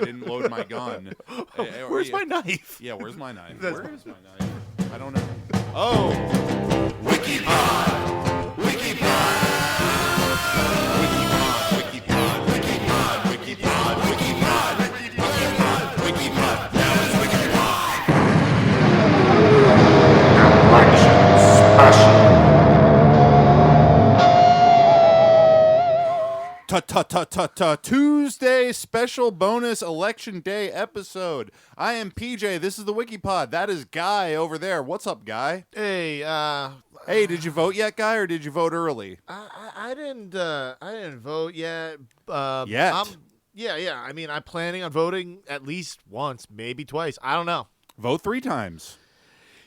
I didn't load my gun. Where's my knife? Yeah, where's my knife? That's Where is my knife? I don't know. Oh, WikiPod, WikiPod, WikiPod, WikiPod, WikiPod, WikiPod, WikiPod, WikiPod. Now it's WikiPod. Election Special. Tuesday special bonus election day episode. I am PJ. This is the WikiPod. That is Guy over there. What's up, Guy? Hey, Hey, did you vote yet, Guy, or did you vote early? I didn't vote yet. Yet? Yeah. I mean, I'm planning on voting at least once, maybe twice. I don't know. Vote 3 times.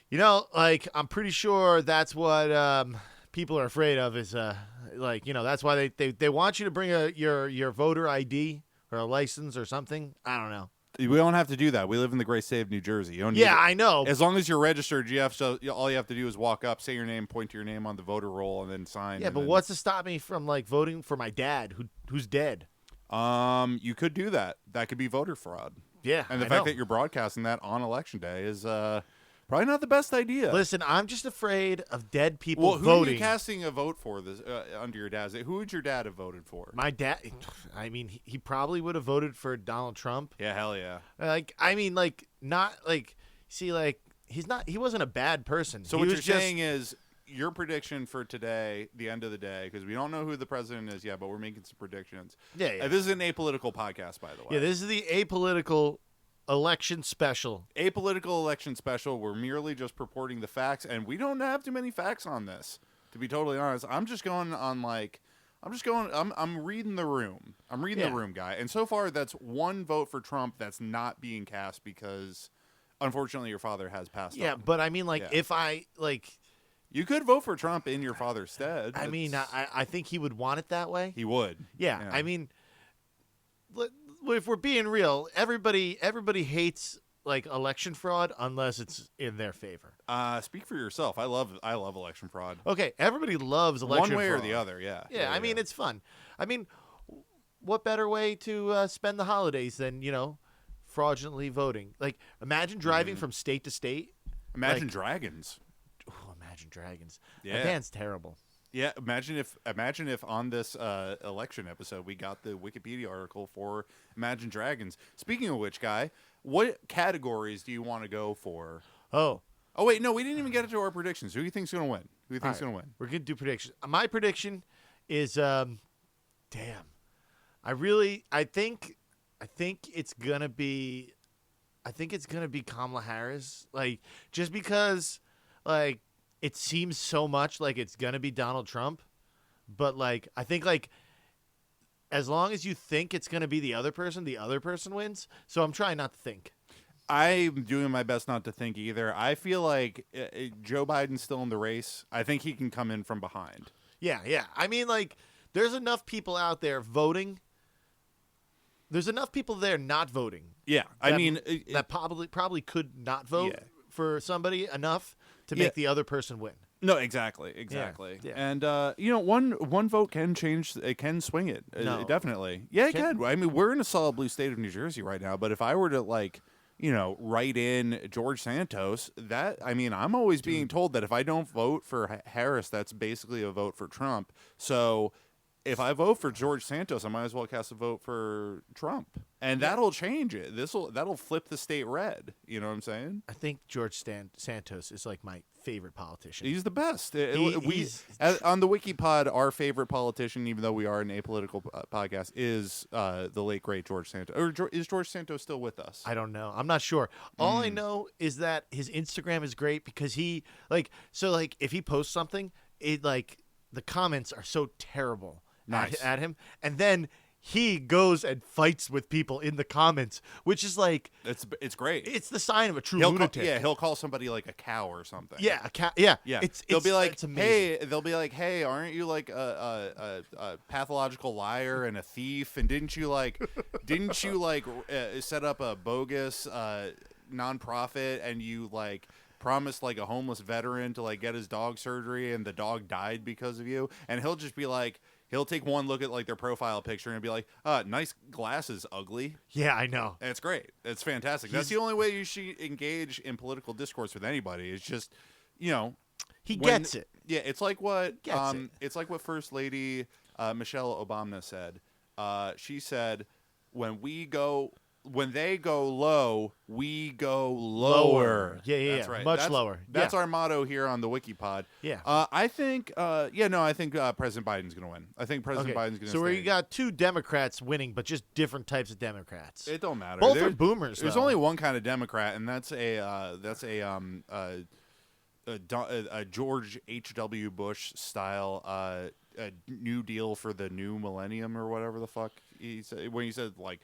You know, like, I'm pretty sure that's what people are afraid of is, that's why they want you to bring your voter ID or a license or something. I don't know. We don't have to do that. We live in the great state of New Jersey. You don't need Yeah, it. I know. As long as you're registered, all you have to do is walk up, say your name, point to your name on the voter roll, and then sign. Yeah, but what's to stop me from, like, voting for my dad who's dead? You could do that. That could be voter fraud. Yeah, And the I fact know. that you're broadcasting that on election day is probably not the best idea. Listen, I'm just afraid of dead people Well, who voting. are you casting a vote for this under your dad's? Who would your dad have voted for? My dad, I mean, he probably would have voted for Donald Trump. Yeah, hell yeah. He wasn't a bad person. So He what was you're just- saying is your prediction for today, the end of the day, because we don't know who the president is yet, but we're making some predictions. Yeah. This is an apolitical podcast, by the way. Yeah, this is the apolitical election special. Apolitical election special. We're merely just purporting the facts, and we don't have too many facts on this, to be totally honest. I'm reading the room. I'm reading the room, Guy. And so far, that's one vote for Trump that's not being cast because, unfortunately, your father has passed Yeah, on. but I mean, Yeah. if I, You could vote for Trump in your father's stead. I mean, I think he would want it that way. He would. Yeah, I mean, if we're being real, everybody hates, like, election fraud unless it's in their favor. Speak for yourself. I love election fraud. Okay, everybody loves election One way fraud. or the other, yeah. Yeah, I mean, it's fun. I mean, what better way to spend the holidays than, fraudulently voting? Like, imagine driving from state to state. Imagine like- dragons. Oh, Imagine Dragons. Yeah. That band's terrible. Yeah, imagine if on this election episode we got the Wikipedia article for Imagine Dragons. Speaking of which, Guy, what categories do you want to go for? Oh, Oh wait, no, we didn't even get into our predictions. Who do you think's going to win? Who do you think's going to win? we're gonna do predictions. My prediction is, damn. I think it's gonna be. I think it's gonna be Kamala Harris. Like, just because, like, it seems so much like it's gonna be Donald Trump, but, like, I think, like, as long as you think it's gonna be the other person wins. So I'm trying not to think. I'm doing my best not to think either. I feel like Joe Biden's still in the race. I think he can come in from behind. Yeah. I mean, like, there's enough people out there voting. There's enough people there not voting. Yeah, That probably could not vote Yeah. for somebody enough to Yeah. make the other person win. No, exactly. Yeah. And one vote can change. It can swing it. No. Definitely. Yeah, it Can- can. I mean, we're in a solid blue state of New Jersey right now. But if I were to write in George Santos, I'm always being told that if I don't vote for Harris, that's basically a vote for Trump. So if I vote for George Santos, I might as well cast a vote for Trump, and that'll change it. That'll flip the state red. You know what I'm saying? I think George Santos is, like, my favorite politician. He's the best. He's- On the WikiPod, our favorite politician, even though we are an apolitical podcast, is the late great George Santos. Or is George Santos still with us? I don't know. I'm not sure. All I know is that his Instagram is great because he, like, if he posts something, the comments are so terrible Nice. at him, and then he goes and fights with people in the comments, which is, like, It's great. it's the sign of a true He'll lunatic. he'll call somebody like a cow or something. Yeah, a cat. Yeah, Yeah, It's they'll be like, it's amazing. hey, aren't you like a pathological liar and a thief? And didn't you set up a bogus nonprofit and you promised like a homeless veteran to get his dog surgery and the dog died because of you? And he'll just be like, He'll take one look at like their profile picture and be like, nice glasses, ugly. Yeah, I know. And it's great. It's fantastic. That's the only way you should engage in political discourse with anybody. It's just, he Gets it. Yeah, it's like what Gets it. it's like what First Lady Michelle Obama said. She said, when they go low, we go lower. Yeah. That's right. Much lower. That's Yeah. our motto here on the WikiPod. Yeah. I think President Biden's going to win. I think President Biden's going to So where you got two Democrats winning, but just different types of Democrats. It don't matter. Both are boomers. There's though. only one kind of Democrat, and that's a George H.W. Bush style a New Deal for the new millennium or whatever the fuck he said when he said like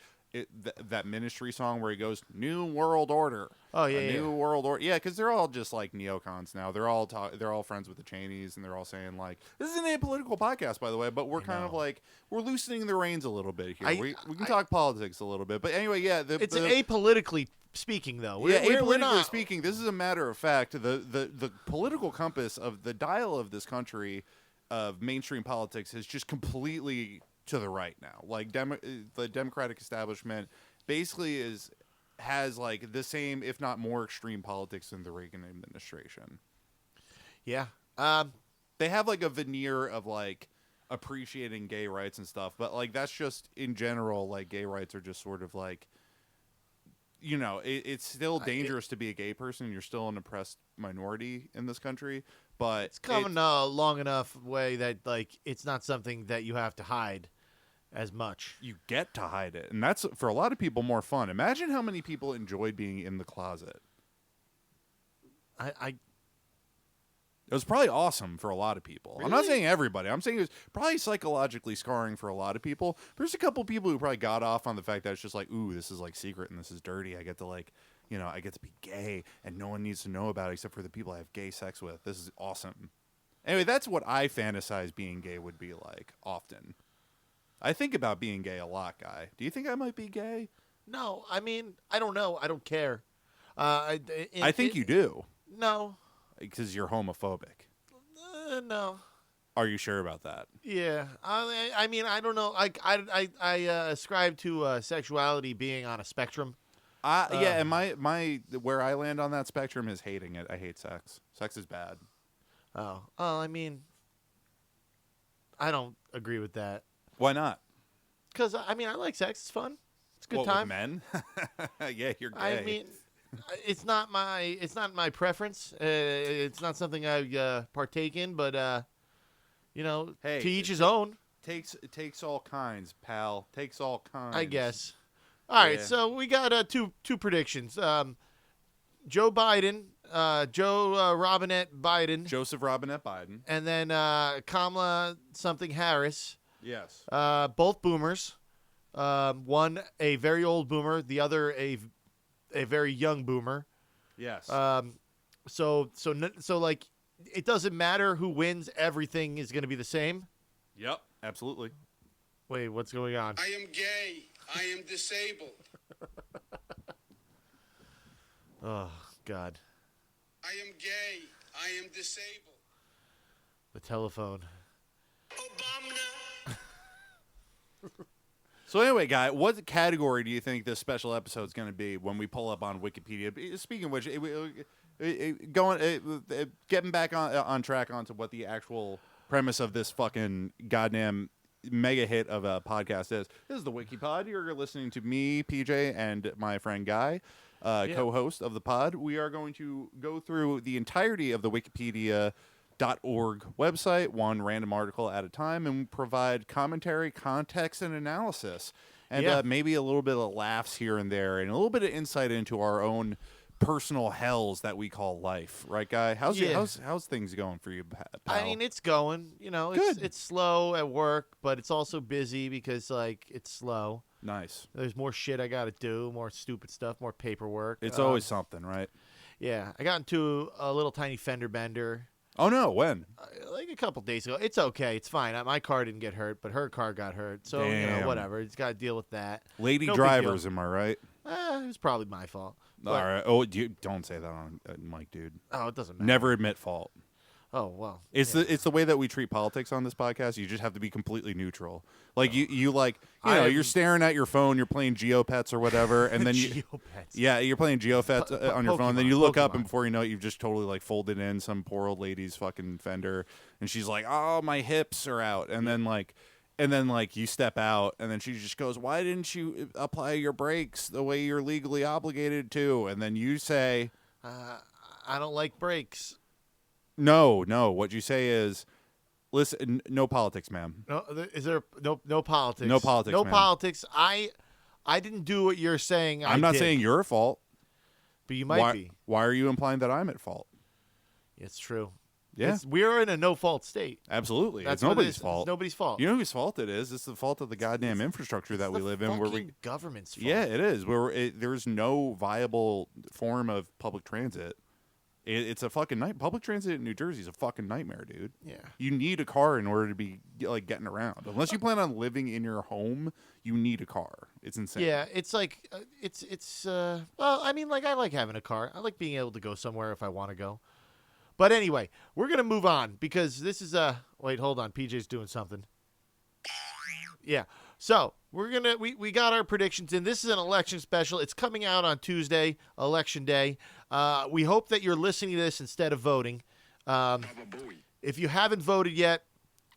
that Ministry song where he goes New World Order. Oh yeah, New World Order. Yeah, because they're all just like neocons now. They're all friends with the Cheneys, and they're all saying like this is an apolitical podcast, by the way. But we're kind of like we're loosening the reins a little bit here. We can talk politics a little bit, but anyway, yeah. It's apolitically speaking, though. Apolitically not speaking, this is a matter of fact. The political compass of the dial of this country of mainstream politics is just completely to the right now. Like the Democratic establishment basically has like the same, if not more, extreme politics than the Reagan administration. Yeah. They have like a veneer of like appreciating gay rights and stuff, but like that's just in general, like gay rights are just sort of like, it's still dangerous to be a gay person. You're still an oppressed minority in this country, but it's coming a long enough way that like it's not something that you have to hide as much. You get to hide it, and that's for a lot of people more fun. Imagine how many people enjoyed being in the closet. It was probably awesome for a lot of people. Really? I'm not saying everybody. I'm saying it was probably psychologically scarring for a lot of people. There's a couple people who probably got off on the fact that it's just like, ooh, this is like secret and this is dirty. I get to like, I get to be gay and no one needs to know about it except for the people I have gay sex with. This is awesome. Anyway, that's what I fantasize being gay would be like often. I think about being gay a lot, Guy. Do you think I might be gay? No, I mean, I don't know. I don't care. I think you do. No. Because you're homophobic. No. Are you sure about that? Yeah. I mean, I don't know. I ascribe to sexuality being on a spectrum. Yeah, and my where I land on that spectrum is hating it. I hate sex. Sex is bad. Oh. I mean, I don't agree with that. Why not? Because, I mean, I like sex. It's fun. It's a good With time. Men? Yeah, you're gay. I mean, it's not my preference. It's not something I partake in, but hey, to each his own. It takes all kinds, pal. Takes all kinds. I guess. All right, Yeah. so we got two predictions. Joe Biden, Joe Robinette Biden, Joseph Robinette Biden. and then Kamala something Harris. Yes. Both boomers. One a very old boomer, the other a very young boomer. Yes. So like it doesn't matter who wins, everything is going to be the same. Yep. Absolutely. Wait, what's going on? I am gay. I am disabled. Oh God. I am gay. I am disabled. The telephone. Obama. So anyway, Guy, what category do you think this special episode is going to be when we pull up on Wikipedia? Speaking of which, getting back on track onto what the actual premise of this fucking goddamn mega hit of a podcast is. This is the WikiPod. You're listening to me, PJ, and my friend Guy, co-host of the pod. We are going to go through the entirety of the Wikipedia.org website, one random article at a time, and provide commentary, context, and analysis, and maybe a little bit of laughs here and there, and a little bit of insight into our own personal hells that we call life. Right, Guy? How's things going for you, pal? I mean, it's going. It's slow at work, but it's also busy because like it's slow. Nice. There's more shit I got to do, more stupid stuff, more paperwork. It's always something, right? Yeah, I got into a little tiny fender bender. Oh no, when? Like a couple days ago. It's okay. It's fine. My car didn't get hurt, but her car got hurt. So, Damn. Whatever. It's got to deal with that. Lady No big drivers, deal. am I right? It was probably my fault. All right. Oh, don't say that on mic, dude. Oh, it doesn't matter. Never admit fault. Oh well. It's yeah. the way that we treat politics on this podcast. You just have to be completely neutral. Like you like I you're am- staring at your phone, you're playing Geopets or whatever, and then you Geopets. you're playing Geopets on your phone. Then you Pokemon, look up, Pokemon. and before you know it, you've just totally like folded in some poor old lady's fucking fender, and she's like, "Oh, my hips are out," and then like you step out, and then she just goes, "Why didn't you apply your brakes the way you're legally obligated to?" And then you say, I don't like brakes. No. What you say is, listen, no politics, ma'am. No, is there no politics? No politics, No man. politics. I didn't do what you're saying. I'm not did, saying you're at fault. but you might why, be. Why are you implying that I'm at fault? It's true. Yeah, We're in a no-fault state. absolutely. That's it's what it nobody's is. fault. It's nobody's fault. You know whose fault it is? It's the fault of the goddamn infrastructure that we It's the live in. Where we, fucking government's fault. yeah, it is. There's no viable form of public transit. It's a fucking night. Public transit in New Jersey is a fucking nightmare, dude. Yeah. You need a car in order to be like getting around. Unless you plan on living in your home, you need a car. It's insane. Yeah, it's like it's well, I mean, like I like having a car. I like being able to go somewhere if I want to go. But anyway, we're gonna move on because this is wait, hold on, PJ's doing something. Yeah, so we got our predictions in. This is an election special. It's coming out on Tuesday, Election Day. We hope that you're listening to this instead of voting. If you haven't voted yet,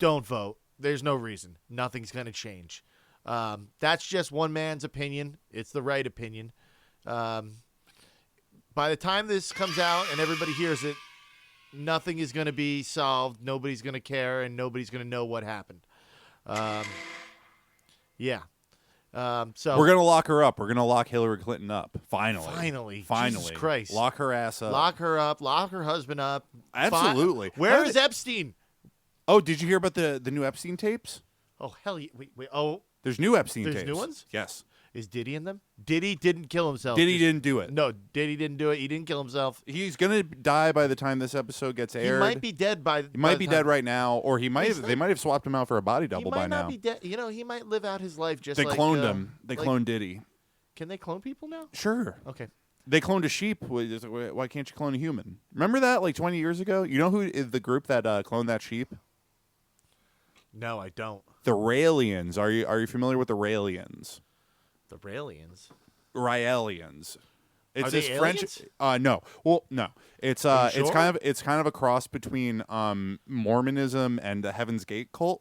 don't vote. There's no reason. Nothing's gonna change. That's just one man's opinion. It's the right opinion. By the time this comes out and everybody hears it, nothing is going to be solved. Nobody's going to care, and nobody's going to know what happened. Yeah. So We're gonna lock her up. We're gonna lock Hillary Clinton up. Finally. Finally. Jesus Christ. Lock her ass up. lock her up. Lock her husband up. Absolutely. Where Now is that- Epstein? Oh, did you hear about the new Epstein tapes? Oh hell! Wait. Oh, There's new Epstein There's tapes. new ones? Yes. is Diddy in them? Diddy didn't kill himself. Diddy didn't do it. No, Diddy didn't do it. He didn't kill himself. He's gonna die by the time this episode gets He aired. might be dead by. He might be dead right now, or he might He's have. not- They might have swapped him out for a body He double might by not now. be dead. You know, he might live out his life just They like cloned him. They like- cloned Diddy. Can they clone people now? Sure. Okay. They cloned a sheep. Why can't you clone a human? Remember that like 20 years ago? You know who is the group that cloned that sheep? No, I don't. The Raelians. Are you familiar with the Raelians? The Raelians. Raelians. It's Are they this French. aliens? No. Well, no. It's Are you it's sure? kind of a cross between Mormonism and the Heaven's Gate cult.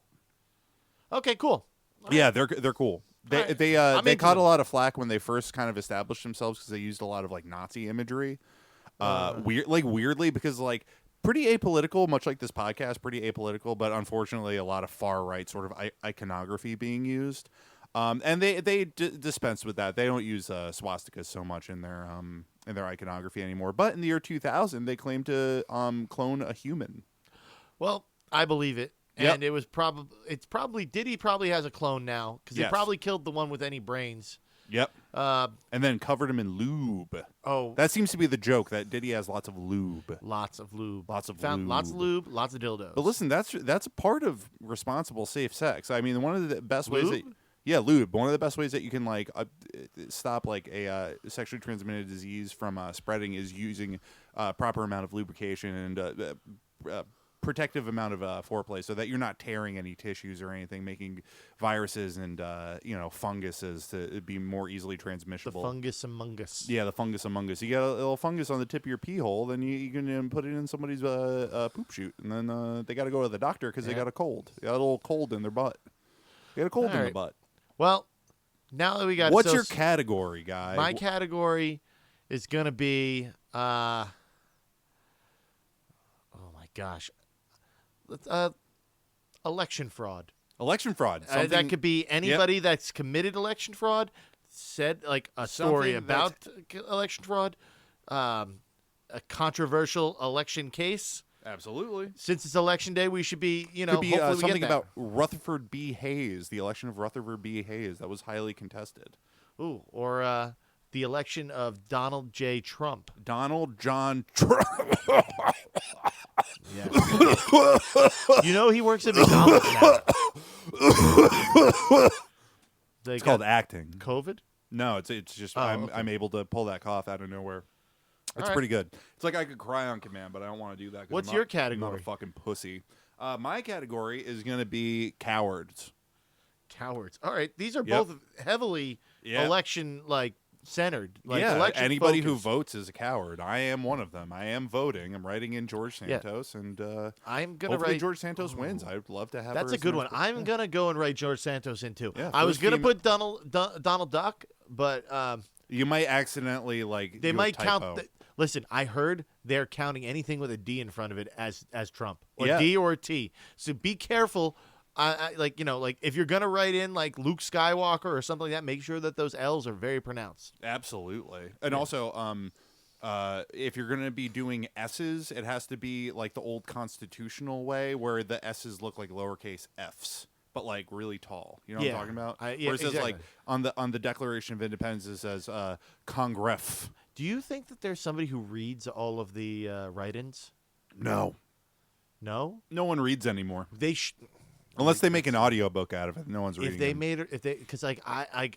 Okay, cool. Yeah, they're cool. They All right. they I'm they into caught a them. lot of flack when they first kind of established themselves because they used a lot of like Nazi imagery. Weirdly because like pretty apolitical, much like this podcast, pretty apolitical, but unfortunately a lot of far right sort of iconography being used. And they dispense with that. They don't use swastikas so much in their iconography anymore. But in the year 2000, they claimed to clone a human. Well, I believe it. Yep. And it's probably Diddy probably has a clone now because Yes. he probably killed the one with any brains. Yep. And then covered him in lube. Oh, That seems to be the joke, that Diddy has lots of lube. lots of lube. Lots of Found lube. lots of lube, lots of dildos. But listen, that's a part of responsible, safe sex. I mean, one of the best ways that Lube? lube. One of the best ways that you can like stop like a sexually transmitted disease from spreading is using proper amount of lubrication and protective amount of foreplay, so that you're not tearing any tissues or anything, making viruses and funguses to be more easily the transmissible. fungus among us. Yeah, the fungus among us. You get a little fungus on the tip of your pee hole, then you can put it in somebody's poop chute, and then they got to go to the doctor because they got a cold. They got a little cold in their butt. They got a cold All in the right. butt. Well, now that we got What's so- your category, guy? my category is gonna be oh my gosh, election fraud. Election fraud. That Something- could be anybody that's committed election fraud, said like a story Something about election fraud, a controversial election case. Absolutely. Since it's election day, we should be, Could be hopefully we something get that. about Rutherford B. Hayes, the election of Rutherford B. Hayes. That was highly contested. Ooh, or the election of Donald J. Trump. Donald John Trump. Yeah. He works at McDonald's now. It's called acting. COVID. No, it's just Oh, I'm okay. I'm able to pull that cough out of nowhere. It's right. pretty good. It's like I could cry on command, but I don't want to do that. 'cause What's I'm your not- I'm not category? a fucking pussy. My category is going to be cowards. Cowards. All right, these are Yep. both heavily Yeah. election centered. Like yeah, election anybody who focused. votes is a coward. I am one of them. I am voting. I'm writing in George Yeah. Santos, and I'm gonna hopefully write. George Santos wins. I'd love to have. That's her a as good the one. next- I'm yeah. gonna go and write George Santos in too. Yeah, I was first gonna female- put Donald Duck, but You might accidentally like. they do a might count. typo. Listen, I heard they're counting anything with a D in front of it as Trump or Yeah. D or a T. So be careful. Like if you're gonna write in like Luke Skywalker or something like that, make sure that those L's are very pronounced. Absolutely. And also, if you're going to be doing S's, it has to be like the old constitutional way where the S's look like lowercase f's, but like really tall. You know what Yeah. I'm talking about? Yeah, where it says like exactly. on the Declaration of Independence, it says Congress. Do you think that there's somebody who reads all of the write-ins? No. No, No one reads anymore. they. Unless they make an audiobook out of it. No one's reading If they them. made it, because like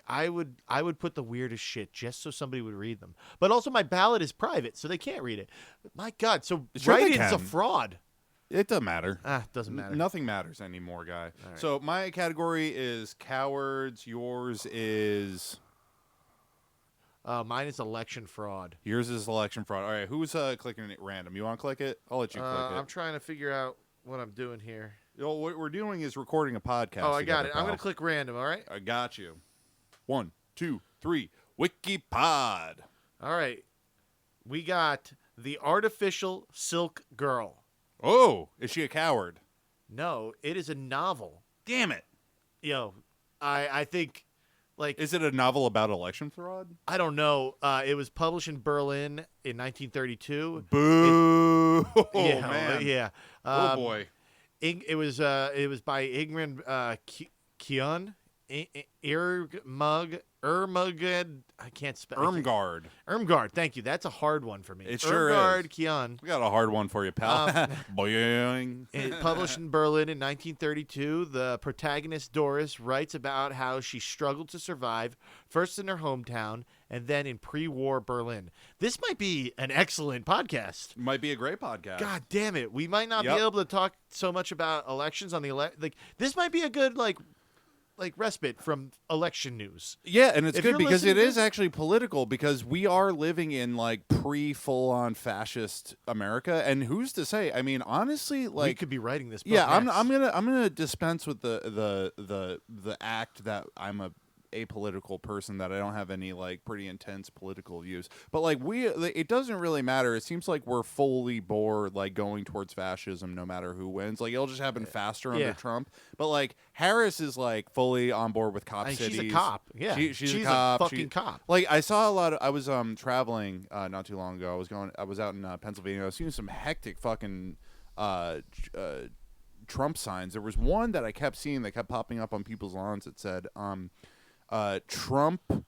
I would put the weirdest shit just so somebody would read them. But also my ballot is private, so they can't read it. My God, so Sure they write-ins a can. fraud. It doesn't matter. Doesn't matter. Nothing matters anymore, guy. right. So my category is cowards. Yours is... Mine is election fraud. Yours is election fraud. All right, who's clicking it random? You want to click it? I'll let you click it. I'm trying to figure out what I'm doing here. What we're doing is recording a podcast. Oh, I got together, it. I'm pal. gonna click random. All right. I got you. 1, 2, 3. WikiPod. All right. We got the artificial silk girl. Oh, is she a coward? No, it is a novel. Damn it. I think, like, Is it a novel about election fraud? I don't know. It was published in Berlin in 1932. Boo. Yeah, man. Yeah. Oh, boy. It was by Ingrid Kion, Ermugad. I can't spell. Irmgard. Irmgard. Thank you. That's a hard one for me. It sure Irmgard is. Kion. We got a hard one for you, pal. Boing. It published in Berlin in 1932. The protagonist, Doris, writes about how she struggled to survive, first in her hometown and then in pre-war Berlin. This might be an excellent podcast. Might be a great podcast. God damn it. We might not Yep. be able to talk so much about elections on the this might be a good like respite from election news. Yeah, and it's If good you're because it listening to is actually political because we are living in like pre-full-on fascist America, and who's to say? I mean, honestly, We like, could be writing this book. yeah, I'm next. gonna dispense with the act that I'm a apolitical person, that I don't have any like pretty intense political views, but like it doesn't really matter. It seems like we're fully bored like going towards fascism no matter who wins. Like it'll just happen faster under Yeah. Trump, but like Harris is like fully on board with cop And cities. she's a cop. Yeah. she's a cop. fucking cop. Like I saw a lot of. I was traveling not too long ago. I was out in Pennsylvania. I was seeing some hectic fucking Trump signs. There was one that I kept seeing that kept popping up on people's lawns. It said Trump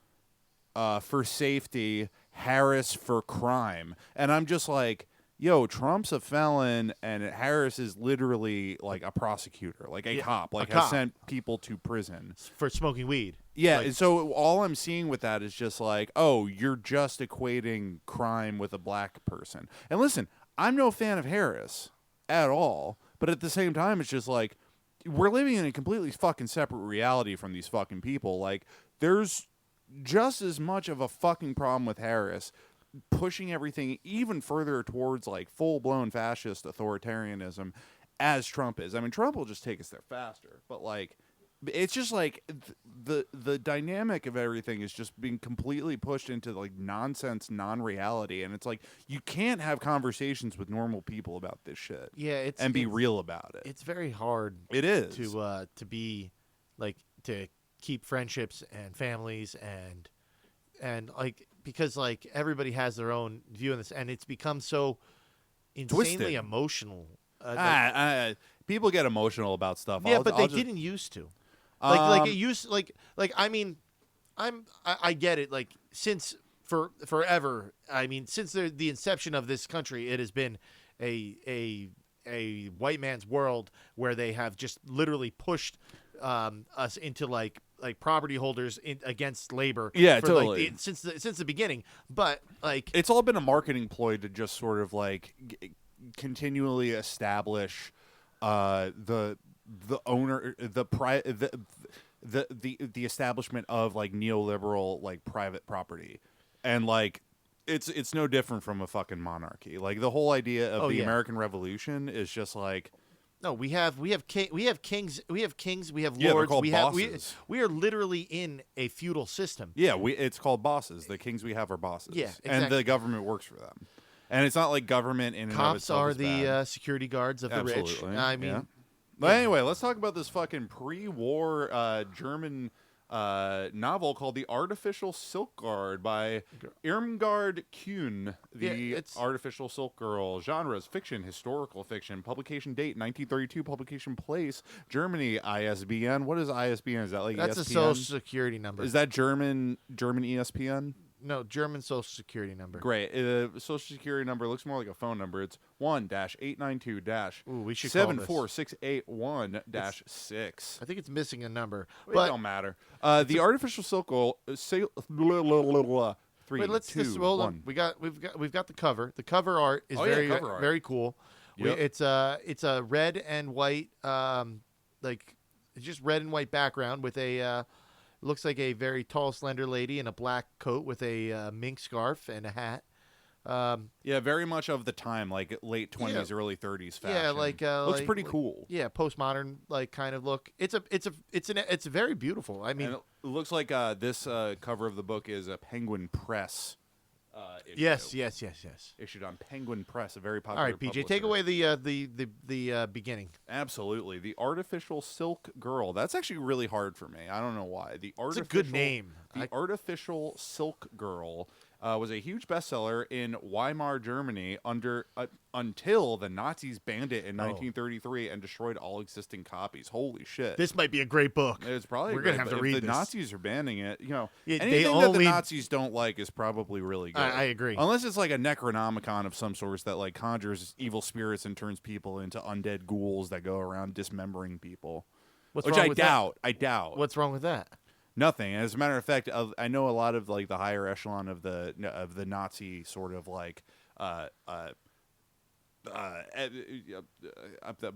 for safety, Harris for crime, and I'm just like, yo, Trump's a felon and Harris is literally like a prosecutor, like a cop, like has cop. sent people to prison. For smoking weed. Yeah, Like- and so all I'm seeing with that is just like, oh, you're just equating crime with a black person. And listen, I'm no fan of Harris at all, but at the same time, it's just like we're living in a completely fucking separate reality from these fucking people. Like, there's just as much of a fucking problem with Harris pushing everything even further towards like full-blown fascist authoritarianism as Trump is. I mean, Trump will just take us there faster, but like it's just like the dynamic of everything is just being completely pushed into like nonsense, non-reality, and it's like you can't have conversations with normal people about this shit. Yeah, and be real about it. It's very hard It is to be like to keep friendships and families and like because like everybody has their own view on this, and it's become so insanely Twisted. emotional. People get emotional about stuff. Yeah, I'll- but I'll they just- didn't used to. Like Um, it used like I mean, I get it. Like since forever. I mean, since the inception of this country, it has been a white man's world where they have just literally pushed us into like property holders against labor. Yeah, for, totally. Like, since the beginning. But like It's all been a marketing ploy to just sort of like continually establish the owner the establishment of like neoliberal like private property, and like it's no different from a fucking monarchy. Like the whole idea of the yeah. American Revolution is just like, no, we have kings, we have Yeah, they're lords, called we bosses. we are literally in a feudal system. yeah, it's called bosses. The kings we have are bosses. Yeah, and exactly. the government works for them. And it's not like government in and of Cops itself are is the bad. security guards of the rich. Absolutely. I mean, yeah. But anyway, let's talk about this fucking pre-war German novel called The Artificial Silk Guard by Irmgard Kuhn. The Yeah, it's- Artificial Silk Girl. Genres: fiction, historical fiction. Publication date: 1932. Publication place: Germany. ISBN. What is ISBN? Is that like that's ESPN? a social security number. Is that German ESPN? No, German social security number. Great. Social security number looks more like a phone number. It's 1-892- Ooh, we should call this. 74681-6. I think it's missing a number. It But don't matter. The artificial silk girl. Three, wait, let's two, just hold on. one. We've got the cover. The cover art is Oh, yeah, very cover art. very cool. Yep. It's a red and white like it's just red and white background with a looks like a very tall slender lady in a black coat with a mink scarf and a hat. Yeah, very much of the time, like late 20s, early 30s fashion. Yeah, like looks like- pretty like- cool. Yeah, postmodern like kind of look. It's very beautiful. I mean, And it looks like this cover of the book is a Penguin Press. Issue. yes. Issued on Penguin Press, a very All popular. right, PJ, take publisher. away the beginning. Absolutely. The Artificial Silk Girl. That's actually really hard for me. I don't know why. It's a good name. The Artificial Silk Girl was a huge bestseller in Weimar, Germany until the Nazis banned it in 1933 and destroyed all existing copies. Holy shit. This might be a great book. It's probably We're gonna great, have to but read if the this. Nazis are banning it, Yeah, they anything that the only- Nazis don't like is probably really good. I agree. Unless it's like a Necronomicon of some sort that like conjures evil spirits and turns people into undead ghouls that go around dismembering people. What's Which wrong I with doubt. I doubt. That? What's wrong with that? Nothing. As a matter of fact, I know a lot of like the higher echelon of the Nazi sort of like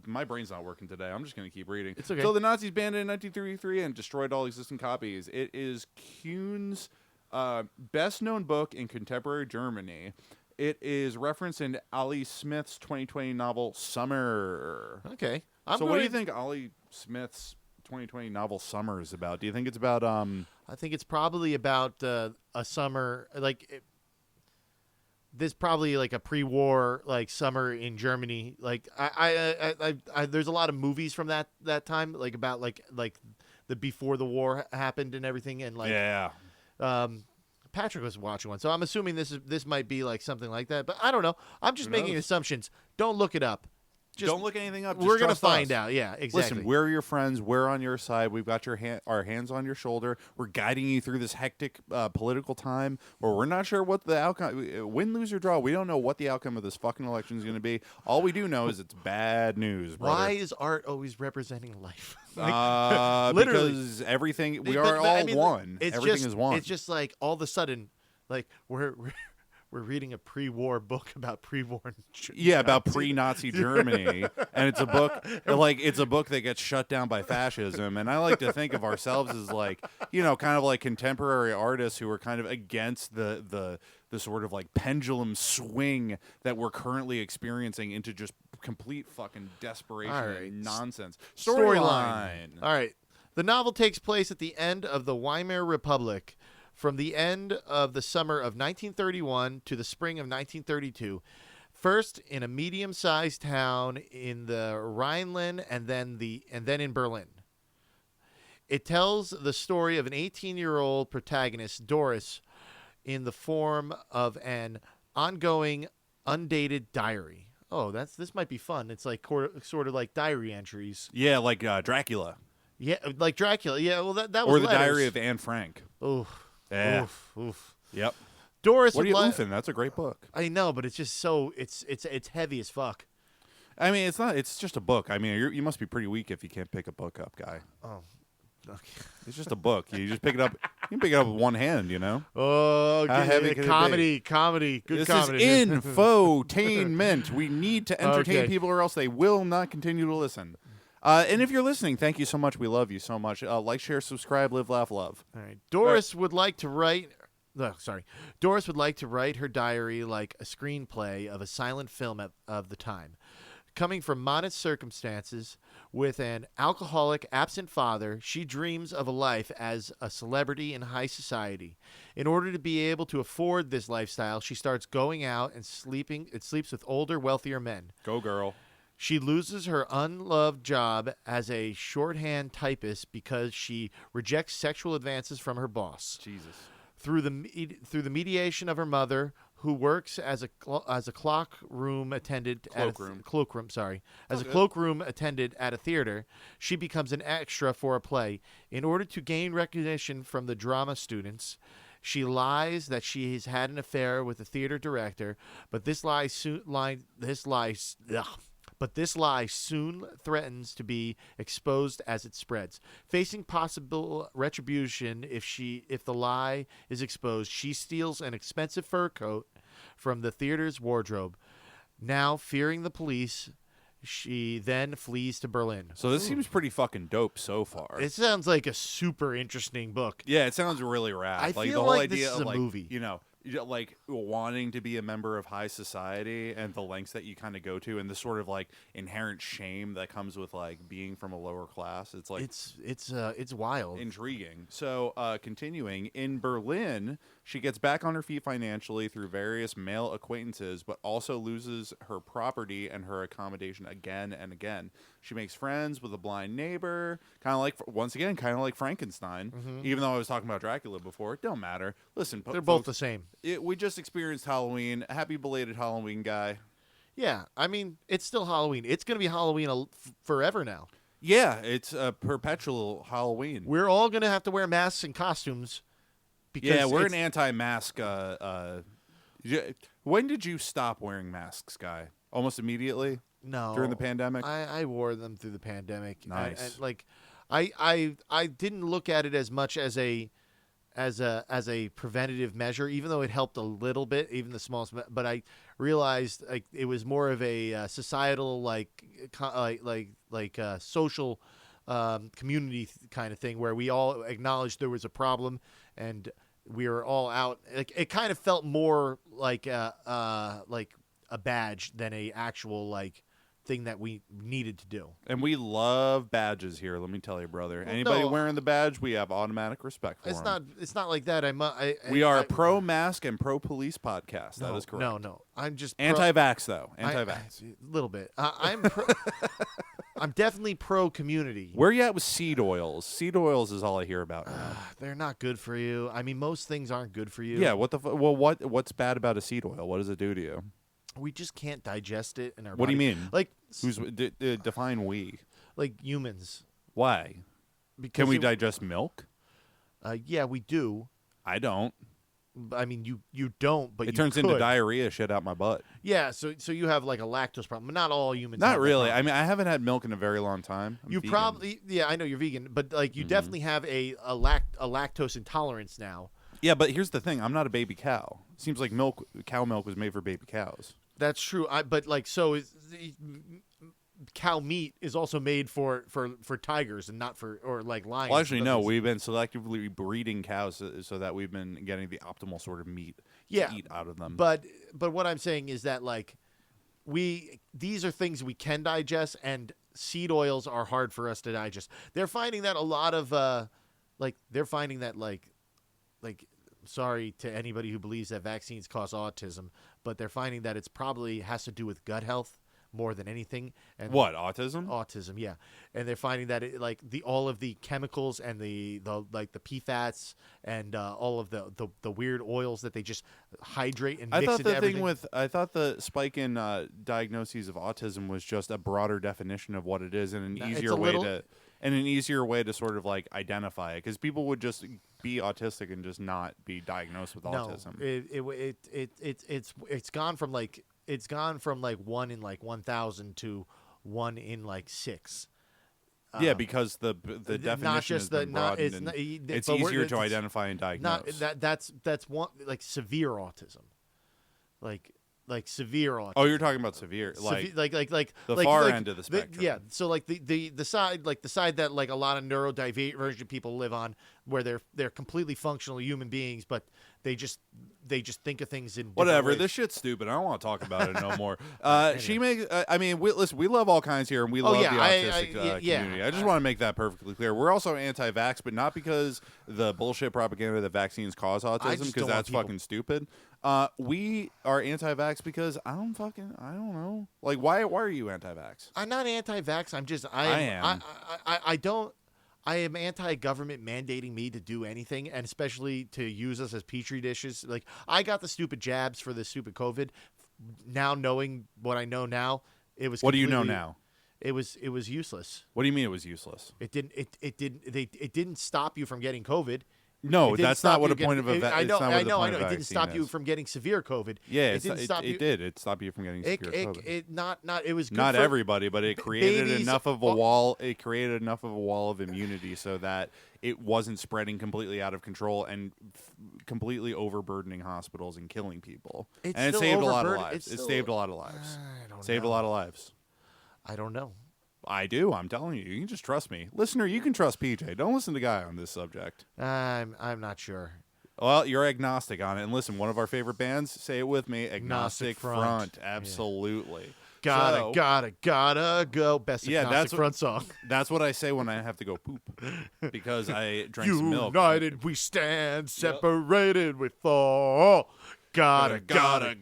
my brain's not working today. I'm just going to keep reading. It's okay. So the Nazis banned it in 1933 and destroyed all existing copies. It is Kuhn's best-known book in contemporary Germany. It is referenced in Ali Smith's 2020 novel Summer. Okay. So what do you think Ali Smith's 2020 novel Summer is about? Do you think it's about I think it's probably about a summer this probably like a pre-war like summer in Germany. Like I there's a lot of movies from that time like about like the before the war happened and everything and like yeah. Patrick was watching one, so I'm assuming this might be like something like that, but I don't know. I'm just Who making knows? assumptions. Don't look it up. Just, Don't look anything up. Just We're gonna trust find us. out. Yeah, exactly. Listen, we're your friends. We're on your side. We've got our hands on your shoulder. We're guiding you through this hectic political time where we're not sure what the outcome, win, lose, or draw. We don't know what the outcome of this fucking election is going to be. All we do know is it's bad news, brother. Why is art always representing life? Literally. Because everything, we are all one. Everything is one. It's just like all of a sudden, like we're reading a pre-war book about pre-war. Yeah, about pre-Nazi Germany, and it's a book that gets shut down by fascism. And I like to think of ourselves as like, kind of like contemporary artists who are kind of against the sort of like pendulum swing that we're currently experiencing into just complete fucking desperation All right. and nonsense. Storyline. All right. The novel takes place at the end of the Weimar Republic. From the end of the summer of 1931 to the spring of 1932, first in a medium-sized town in the Rhineland and then in Berlin. It tells the story of an 18-year-old protagonist, Doris, in the form of an ongoing, undated diary. Oh, this might be fun. It's like sort of like diary entries. Yeah, like Dracula Yeah, like Dracula. Yeah, well that was or the letters. Diary of Anne Frank. Oof. Yeah. Oof. Yep. Doris. What are you would oofing? That's a great book. I know, but it's just so it's heavy as fuck. I mean, it's not. It's just a book. I mean, you must be pretty weak if you can't pick a book up, guy. Oh. Okay. It's just a book. You just pick it up. You can pick it up with one hand. You know. Oh, How heavy could it be? comedy, good This comedy. is infotainment. We need to entertain Okay. people, or else they will not continue to listen. And if you're listening, thank you so much. We love you so much. Like, share, subscribe, live, laugh, love. All right. Doris would like to write. Doris would like to write her diary like a screenplay of a silent film of the time. Coming from modest circumstances, with an alcoholic, absent father, she dreams of a life as a celebrity in high society. In order to be able to afford this lifestyle, she starts going out and sleeps with older, wealthier men. Go, girl. She loses her unloved job as a shorthand typist because she rejects sexual advances from her boss. Jesus. Through the mediation of her mother, who works as a cloakroom attendant cloakroom attendant at a theater, she becomes an extra for a play. In order to gain recognition from the drama students, she lies that she has had an affair with the theater director, but this lie soon threatens to be exposed as it spreads. Facing possible retribution if the lie is exposed, she steals an expensive fur coat from the theater's wardrobe. Now, fearing the police, she then flees to Berlin. So this seems pretty fucking dope so far. It sounds like a super interesting book. Yeah, it sounds really rad. I like feel the whole like this idea is of a like movie. like wanting to be a member of high society and the lengths that you kind of go to, and the sort of like inherent shame that comes with like being from a lower class. It's like it's wild. intriguing. So continuing in Berlin, she gets back on her feet financially through various male acquaintances, but also loses her property and her accommodation again and again. She makes friends with a blind neighbor, kind of like Frankenstein. Even though I was talking about Dracula before, it don't matter. Listen, They're both the same. we just experienced Halloween. Happy belated Halloween, guy. Yeah, I mean, it's still Halloween. It's going to be Halloween forever now. Yeah, it's a perpetual Halloween. We're all going to have to wear masks and costumes. Because Yeah, we're it's- an anti-mask. When did you stop wearing masks, guy? Almost immediately No, during the pandemic. I wore them through the pandemic. Nice. I didn't look at it as much as a preventative measure, even though it helped a little bit, even the smallest. But I realized like it was more of a societal social community kind of thing where we all acknowledged there was a problem and we were all out. Like it kind of felt more like a badge than a actual like thing that we needed to do. And we love badges here. Let me tell you, brother. Anybody no. wearing the badge, we have automatic respect for It's 'em. not like that. We are a pro mask and pro police podcast. That is correct. No. I'm just Anti-vax though. Anti-vax. A little bit. I'm definitely pro community. Where you at with seed oils? Seed oils is all I hear about now. They're not good for you. I mean, most things aren't good for you. Yeah. What the? What's bad about a seed oil? What does it do to you? We just can't digest it in our What do you body. mean? Like Define we? like humans. Why? Because Can we it- digest milk? Yeah, we do. I don't. I mean, you don't, but It you turns into could. diarrhea shit out my butt. Yeah, so you have like a lactose problem. But not all humans. Not have that really. problem. I mean, I haven't had milk in a very long time. I'm You vegan. probably, yeah, I know you're vegan, but like you definitely have a lactose intolerance now. Yeah, but here's the thing. I'm not a baby cow. Seems like cow milk was made for baby cows. That's true. But like so is cow meat is also made for tigers and not for or like lions. Well, actually, and no. others. We've been selectively breeding cows so that we've been getting the optimal sort of meat Yeah, to eat out of them. But what I'm saying is that like these are things we can digest, and seed oils are hard for us to digest. They're finding that a lot of sorry to anybody who believes that vaccines cause autism, but they're finding that it's probably has to do with gut health more than anything. And what, autism? autism, yeah, and they're finding that all of the chemicals and the PFAS and all of the weird oils that they just hydrate and I mix thought into the everything. I thought the spike in diagnoses of autism was just a broader definition of what it is and No, an it's easier a way little- to sort of like identify it, because people would just be autistic and just not be diagnosed with autism. No, it's gone from like it's gone from like 1 in like 1,000 to 1 in like 6. Yeah, because the definition not has just been broadened, and it's easier to identify and diagnose. Not that's one like severe autism, like severe autism. Oh, you're talking about severe, like the like far like end of the the- spectrum. yeah, so like the side that like a lot of neurodivergent people live on, where they're completely functional human beings, but they just think of things in different Whatever. ways. This shit's stupid. I don't want to talk about it no more. She makes. I mean, listen. We love all kinds here, and we love yeah, the autistic yeah, community. I just want to make that perfectly clear. We're also anti-vax, but not because the bullshit propaganda that vaccines cause autism, just because don't want that's people- fucking stupid. We are anti-vax because I don't know. Like, why are you anti-vax? I'm not anti-vax. I'm just I am. I am anti-government mandating me to do anything, and especially to use us as petri dishes. Like, I got the stupid jabs for the stupid COVID. Now knowing what I know now, it was. What do you know completely- now? It was useless. What do you mean it was useless? It didn't stop you from getting COVID. No, It didn't that's stop not what you a point of a. getting- va- I it's know. not what the point of a It didn't stop vaccine you is. from getting severe COVID. Yeah, it didn't stop you. it did. It stopped you from getting severe COVID. It was good Not for, everybody, but it created babies- enough of a wall. It created enough of a wall of immunity so that it wasn't spreading completely out of control and completely overburdening hospitals and killing people. It's And it still saved a lot of overburden- lives. it's It still- saved a lot of lives. I don't Saved a know. lot of lives. I don't know. I do. I'm telling you. You can just trust me, listener. You can trust PJ. Don't listen to Guy on this subject. I'm not sure. Well, you're agnostic on it. And listen, one of our favorite bands, say it with me, Agnostic Front. Front. Absolutely. Gotta go. Best Yeah, Agnostic that's what- Front song. That's what I say when I have to go poop because I drank some milk. United we stand, separated we fall. Gotta go.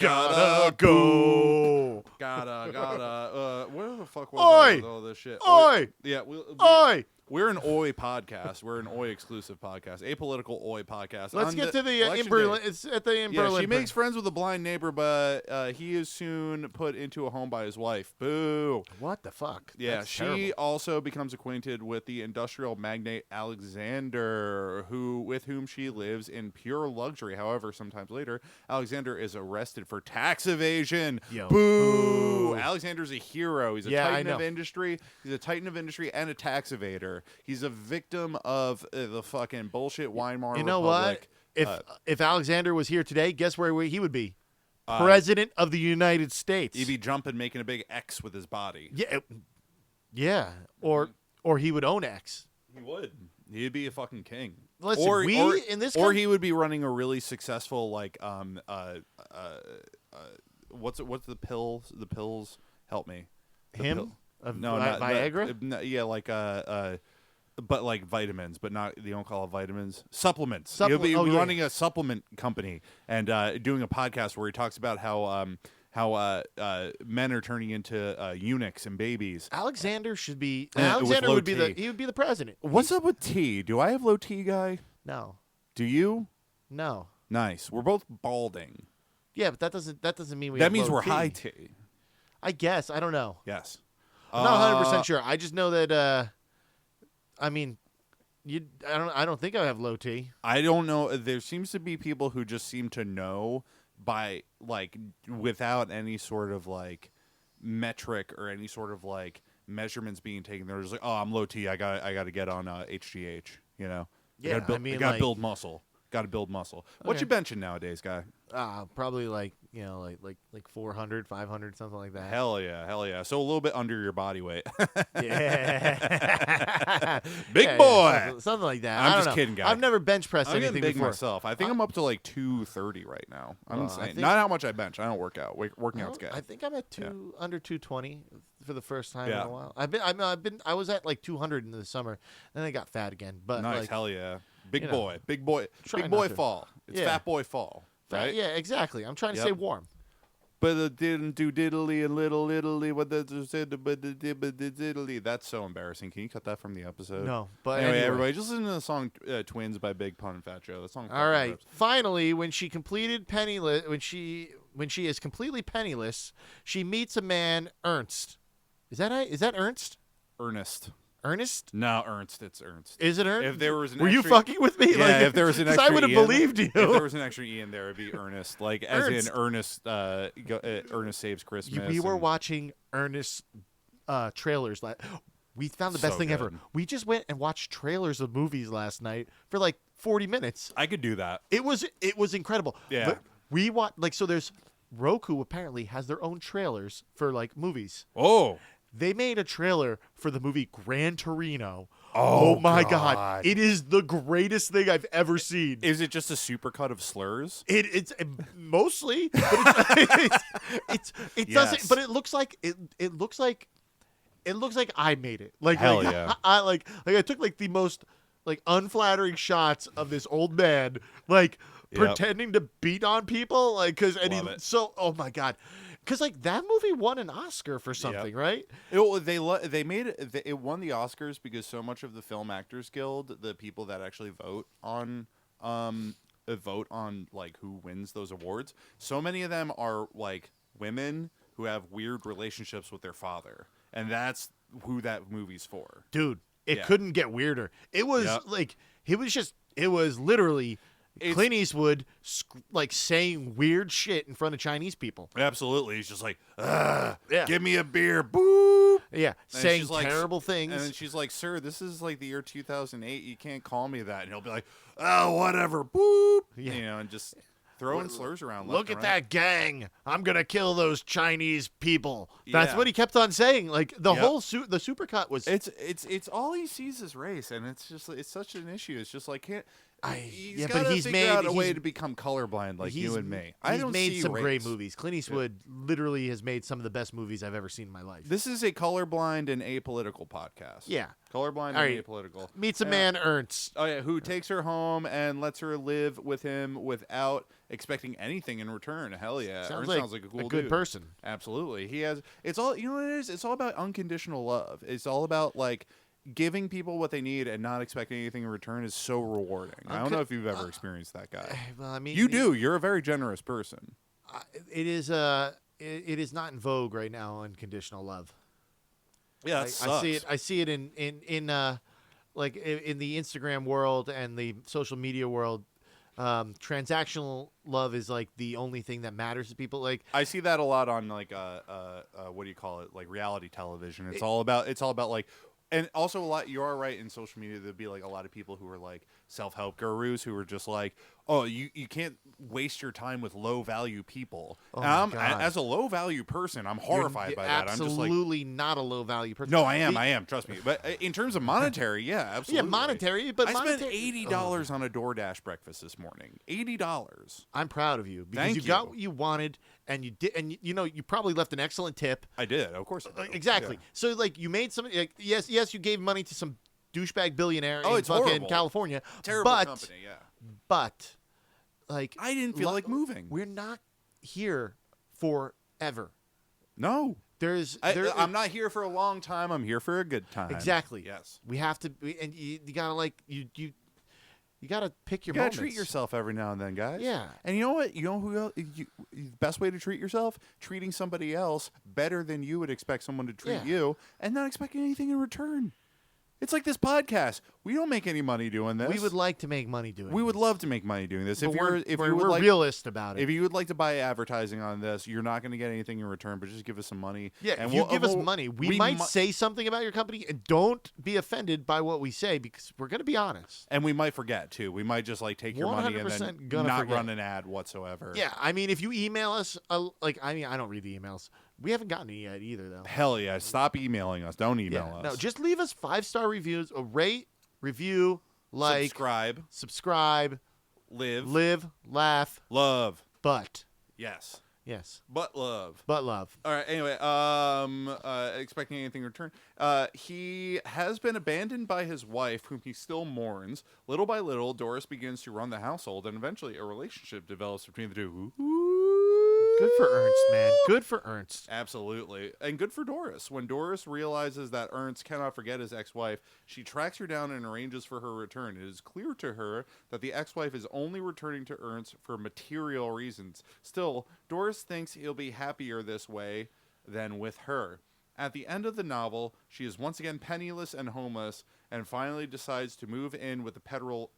Where the fuck was Oi! I with all this shit? Oi! Yeah, Oi! we're an Oi podcast. We're an Oi exclusive podcast, apolitical Oi podcast. Let's On get to the in election Berlin. day. It's at the in Yeah, Berlin. she makes friends with a blind neighbor, but he is soon put into a home by his wife. Boo. What the fuck? Yeah, That's she terrible. also becomes acquainted with the industrial magnate Alexander, with whom she lives in pure luxury. However, sometimes later, Alexander is arrested for tax evasion. Yo, Boo! boo. Alexander's a hero. He's a Yeah, I titan of know. industry. He's a titan of industry and a tax evader. He's a victim of the fucking bullshit Weimar You know Republic. what? If Alexander was here today, guess where he would be? President of the United States. He'd be jumping, making a big X with his body. Yeah. Or he would own X. He would. He'd be a fucking king. Listen, or in this or coun- he would be running a really successful what's the pills? The pills help me. The Him? pill- Of no, Vi- not Viagra? no, yeah, but like vitamins, but not they don't call it vitamins. Supplements. He'll be Oh, yeah. running a supplement company and doing a podcast where he talks about how men are turning into eunuchs and babies. Alexander should be. With Alexander low would be T. he would be the president. What's up with T? Do I have low T, guy? No. Do you? No. Nice. We're both balding. Yeah, but that doesn't mean we. That have means low we're T. high T. I guess I don't know. Yes. I'm not 100% sure. I just know that. I mean, I don't think I have low T. I don't know. There seems to be people who just seem to know by like without any sort of like metric or any sort of like measurements being taken. They're just like, oh, I'm low T. I got to get on HGH. You know. Yeah, I gotta I mean, gotta like- build muscle. Got to build muscle. What Okay. you benching nowadays, guy? Probably like 400, 500, something like that. Hell yeah. So a little bit under your body weight. Yeah. Big Yeah, boy. something like that. I'm I don't just know. kidding, guy. I've never bench pressed I'm anything getting big before. myself. I think I'm up to like 230 right now. I'm Well, I insane. think- Not how much I bench. I don't work out. Working I out's good. don't- I think I'm at under 220 for the first time Yeah. in a while. I was at like 200 in the summer, then I got fat again. But Nice, like, hell yeah. Big you know, boy, big boy, try big not boy to. fall. It's Yeah. fat boy fall, right? yeah, exactly. I'm trying to Yep. stay warm. But it didn't do diddly and little Italy. What the said? But the diddly. That's so embarrassing. Can you cut that from the episode? No, but Anyway, anyway. everybody, just listen to the song "Twins" by Big Pun and Fat Joe. That song. All fucking right. rips. Finally, when she completed penniless, when she is completely penniless, she meets a man, Ernst. Is that Ernst? Ernest. Ernest? No, Ernst. It's Ernst. Is it Ernst? If there was an Were you extra- fucking with me? Yeah, if there was an 'cause extra I would have E in believed you. If there was an extra E in there, it'd be Ernest. Like as Ernst. in Ernest. Ernest Saves Christmas. We were and- watching Ernest trailers. We found the best So thing ever. good. We just went and watched trailers of movies last night for like 40 minutes. I could do that. It was incredible. Yeah. But we watched so there's Roku apparently has their own trailers for like movies. Oh. They made a trailer for the movie Gran Torino. Oh, my God. god. It is the greatest thing I've ever seen. Is it just a supercut of slurs? It's mostly, but it doesn't. Yes. But it looks like it looks like I made it. Like Hell like, yeah. I I took like the most like unflattering shots of this old man like Yep. pretending to beat on people like because Love it. so oh my god. Because like that movie won an Oscar for something, right? They made it. It won the Oscars because so much of the Film Actors Guild, the people that actually vote on like who wins those awards, so many of them are like women who have weird relationships with their father, and that's who that movie's for. Dude, it Yeah. couldn't get weirder. It was Yep. like it was literally It's- Clint Eastwood like saying weird shit in front of Chinese people. Absolutely, he's just like, "Ugh, Yeah. give me a beer, boop." Yeah, And saying she's like- terrible things. And then she's like, "Sir, this is like the year 2008. You can't call me that." And he'll be like, "Oh, whatever, boop." Yeah. You know, and just throwing slurs around. Look left at and right. that gang! I'm gonna kill those Chinese people. That's Yeah. what he kept on saying. Like the Yep. whole the supercut was. It's all he sees is race, and it's just it's such an issue. It's just like he's yeah, gotta but he's figure made out a way he's- to become colorblind like you he's- and me. He's I don't made see some race. great movies. Clint Eastwood literally has made some of the best movies I've ever seen in my life. This is a colorblind and apolitical podcast. Yeah. colorblind All and right. apolitical. Meets a Yeah. man, Ernst. Oh yeah, who takes her home and lets her live with him without expecting anything in return. Hell yeah, Sounds Ernst sounds like a cool good dude. person. Absolutely, he has. It's all you know. What it is. It's all about unconditional love. It's all about like giving people what they need and not expecting anything in return is so rewarding. I don't know if you've ever experienced that guy. Well, I mean, You do. You're a very generous person. It is it is not in vogue right now. Unconditional love. Yeah, I see it. I see it in like in the Instagram world and the social media world. Transactional love is like the only thing that matters to people. Like I see that a lot on like what do you call it? Like reality television. It's all about like, and also a lot. You are right in social media. There'd be like a lot of people who are like self-help gurus who are just like, oh, you can't waste your time with low value people. Oh And my God. as a low value person, I'm horrified by that. I'm just like, absolutely not a low value person. no, I am. Trust me. But in terms of monetary, yeah, absolutely. Yeah, monetary, but I spent monetary- $80 on a DoorDash breakfast this morning. $80. I'm proud of you because Thank you you. got what you wanted and you did, and you know you probably left an excellent tip. I did, of course. I did. Exactly. Yeah. So like you made some. Like, yes, you gave money to some douchebag billionaire Oh, in it's fucking horrible. California. Terrible but, company. Yeah. But like I didn't feel like moving. We're not here forever. No. I'm not here for a long time. I'm here for a good time. Exactly. Yes. We have to, and you gotta like you gotta pick your You gotta moments. treat yourself every now and then, guys. Yeah. And you know what? You know who else? The best way to treat yourself? Treating somebody else better than you would expect someone to treat Yeah. you, and not expecting anything in return. It's like this podcast. We don't make any money doing this. We would like to make money doing. We would this. love to make money doing this. But If we're you would like, realist about it. if you would like to buy advertising on this, you're not going to get anything in return. But just give us some money. Yeah, and if you we'll- give us we'll- money, we might mi- say something about your company, and don't be offended by what we say because we're going to be honest. And we might forget too. We might just like take your money and 100% then gonna not forget. run an ad whatsoever. Yeah, I mean, if you email us, I don't read the emails. We haven't gotten it yet either, though. Hell yeah! Stop emailing us. Don't email us. No, just leave us 5-star reviews, a rate, review, like, subscribe, live, laugh, love. but Yes, yes, but love. but love. All right. Anyway, expecting anything in return. He has been abandoned by his wife, whom he still mourns. Little by little, Doris begins to run the household, and eventually, a relationship develops between the two. Good for Ernst, man. Good for Ernst. Absolutely. And good for Doris. When Doris realizes that Ernst cannot forget his ex-wife, she tracks her down and arranges for her return. It is clear to her that the ex-wife is only returning to Ernst for material reasons. Still, Doris thinks he'll be happier this way than with her. At the end of the novel, she is once again penniless and homeless, and finally decides to move in with the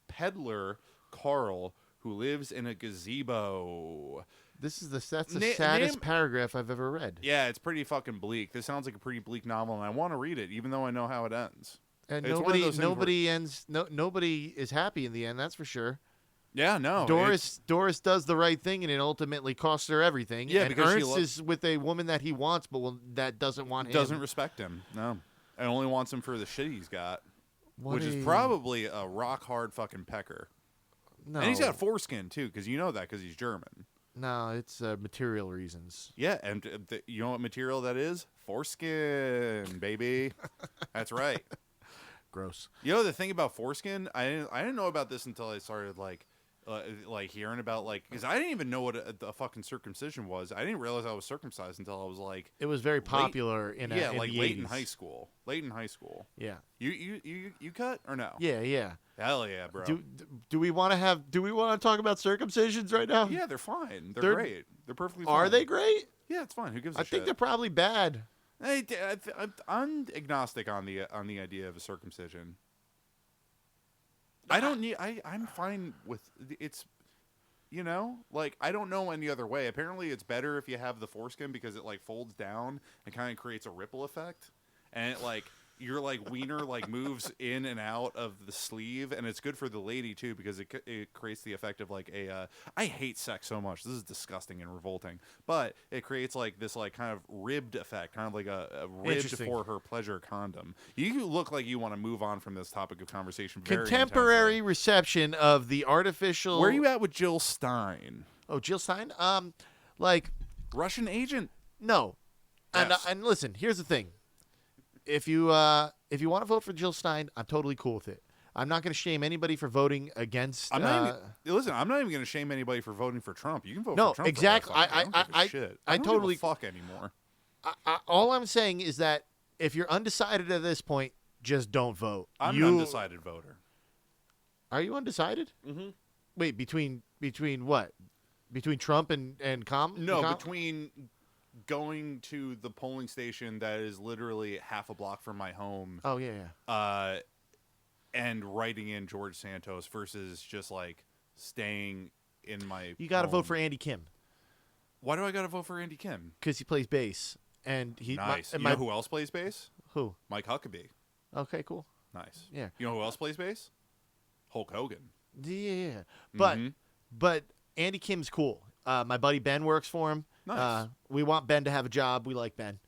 peddler Carl, who lives in a gazebo. That's the saddest name- paragraph I've ever read. Yeah, it's pretty fucking bleak. This sounds like a pretty bleak novel, and I want to read it, even though I know how it ends. And It's one of those things nobody is happy in the end. That's for sure. Yeah, no. Doris does the right thing, and it ultimately costs her everything. Yeah, and because she Ernst is with a woman that he wants, but that doesn't want him. doesn't respect him. No, and only wants him for the shit he's got, What which is a- probably a rock hard fucking pecker. no. And he's got foreskin too, because you know that because he's German. No, it's material reasons. Yeah, and you know what material that is? Foreskin, baby. That's right. Gross. You know the thing about foreskin? I didn't know about this until I started like hearing about because I didn't even know what a fucking circumcision was. I didn't realize I was circumcised until I was like It was very popular in yeah, in like the late in 80s. high school. Late in high school. Yeah. You cut or no? Yeah. Hell yeah, bro. Do we want to talk about circumcisions right now? Yeah, they're fine. They're They're- great. They're perfectly fine. Are they great? Yeah, it's fine. Who gives a I shit? think they're probably bad. I'm agnostic on the idea of a circumcision. I don't need. I'm fine with it's. You know, I don't know any other way. Apparently, it's better if you have the foreskin because it folds down and kind of creates a ripple effect, and it your wiener moves in and out of the sleeve, and it's good for the lady too because it creates the effect of I hate sex so much. This is disgusting and revolting, but it creates this kind of ribbed effect, kind of like a ribbed Interesting. for her pleasure condom. You look like you want to move on from this topic of conversation. Very Contemporary intensely. reception of the artificial. Where are you at with Jill Stein? Oh, Jill Stein. Russian agent. No, Yes. and listen. Here's the thing. If you want to vote for Jill Stein, I'm totally cool with it. I'm not going to shame anybody for voting against. I'm not listen. I'm not even going to shame anybody for voting for Trump. You can vote No, for Trump. exactly. For I don't give a I- shit. I don't give a totally- fuck anymore. all I'm saying is that if you're undecided at this point, just don't vote. I'm an undecided voter. Are you undecided? Mm-hmm. Wait, between what? Between Trump and No, Com? between going to the polling station that is literally half a block from my home, Oh yeah. and writing in George Santos versus just staying in my. You got to vote home. for Andy Kim Why do I got to vote for Andy Kim? because he plays bass, and he Nice. and You know who else plays bass? who? Mike Huckabee. Okay, cool. Nice. Yeah. You know who else plays bass? Hulk Hogan. Yeah. But Andy Kim's cool. My buddy Ben works for him. Nice. We want Ben to have a job. We like Ben.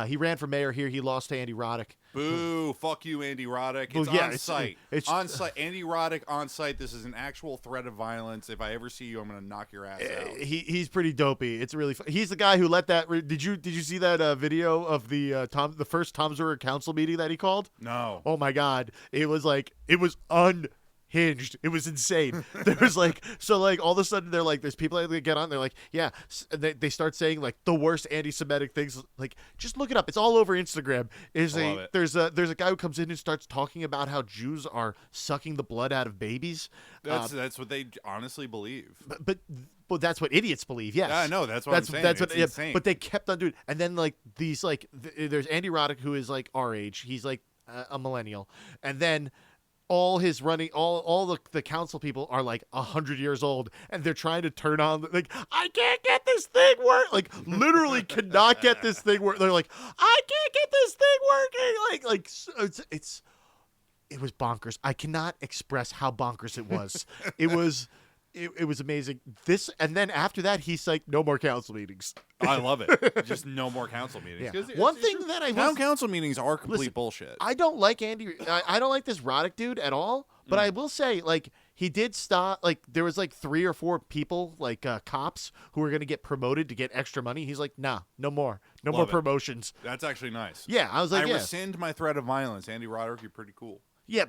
He ran for mayor here. He lost to Andy Roddick. Boo! Fuck you, Andy Roddick. It's Well, yeah, on it's- site. it's- on site. Andy Roddick on site. This is an actual threat of violence. If I ever see you, I'm gonna knock your ass out. He's pretty dopey. It's really he's the guy who let that. Did you see that video of the the first Tom Sawyer council meeting that he called? No. Oh my God! It was unhinged. It was insane. There was all of a sudden they're there's people that get on. They're yeah. They start saying the worst anti-Semitic things. Just look it up. It's all over Instagram. I love it. There's a guy who comes in and starts talking about how Jews are sucking the blood out of babies. That's what they honestly believe. But that's what idiots believe. Yes. Yeah, I know. That's what I'm saying. That's It's what. Yeah, insane. but they kept on doing. And then there's Andy Roddick who is our age. He's a millennial, and then all the council people are 100 years old, and they're trying to turn on I can't get this thing work. Literally cannot get this thing work. They're I can't get this thing working. It was bonkers. I cannot express how bonkers it was. It was. It was amazing. And then after that, he's no more council meetings. I love it. Just no more council meetings. Yeah. 'Cause One it's thing true. that I town will- council meetings are complete Listen, bullshit. I don't like Andy. I don't like this Roddick dude at all. But I will say, he did stop. There was 3 or 4 people, cops, who were going to get promoted to get extra money. He's nah, no more, no more Love it. promotions. That's actually nice. Yeah, I was I yeah, rescind my threat of violence. Andy Roddick, you're pretty cool. yeah,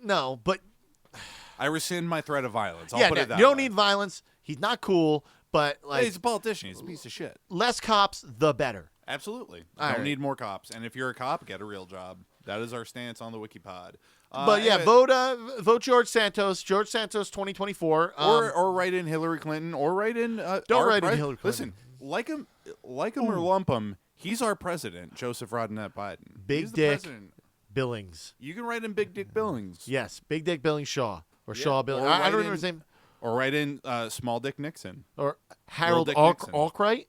no, but I rescind my threat of violence. I'll yeah, put no, it that you don't way. need violence. He's not cool, but Hey, he's a politician. He's a piece of shit. less cops, the better. Absolutely. All Don't right. need more cops. And if you're a cop, get a real job. That is our stance on the WikiPod. But yeah, anyway, vote George Santos. George Santos 2024. or write in Hillary Clinton, or write in. Don't our write in pres- Hillary Clinton. Listen, like him or lump him, He's our president, Joseph Robinette Biden. Big He's the dick. president. Billings. You can write in Big Dick Billings. Yes, Big Dick Billings Shaw. Or Yeah, Shaw Billings. or I don't write remember in- his name. Or write in Small Dick Nixon. Or Harold Dick Nixon. Albright.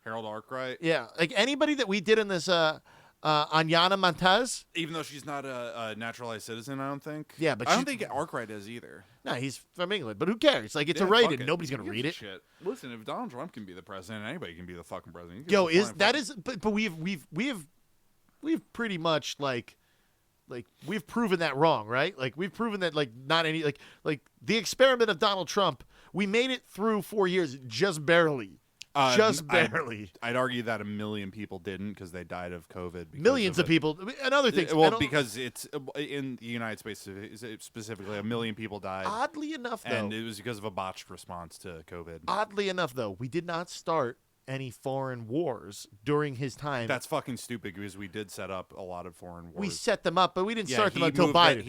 Harold Arkwright. Yeah, like anybody that we did in this Anyana Montez. Even though she's not a naturalized citizen, I don't think. Yeah, but I don't she's- think Arkwright is either. No, he's from England, but who cares? Like it's a Yeah, write-in. fuck it. Nobody's Who gonna gives read a it. Shit. Listen, if Donald Trump can be the president, anybody can be the fucking president. Yo, but we've pretty much like we've proven that wrong, right? Like we've proven that like not any like the experiment of Donald Trump, we made it through 4 years just barely. Just barely. I'd argue that 1 million people didn't because they died of COVID. because Millions of it. people. Another thing. Well, because it's in the United States specifically, 1 million people died, oddly enough, though. and it was because of a botched response to COVID. Oddly enough, though, we did not start any foreign wars during his time. That's fucking stupid because we did set up a lot of foreign wars. we set them up, but we didn't Yeah, start them he until moved Biden.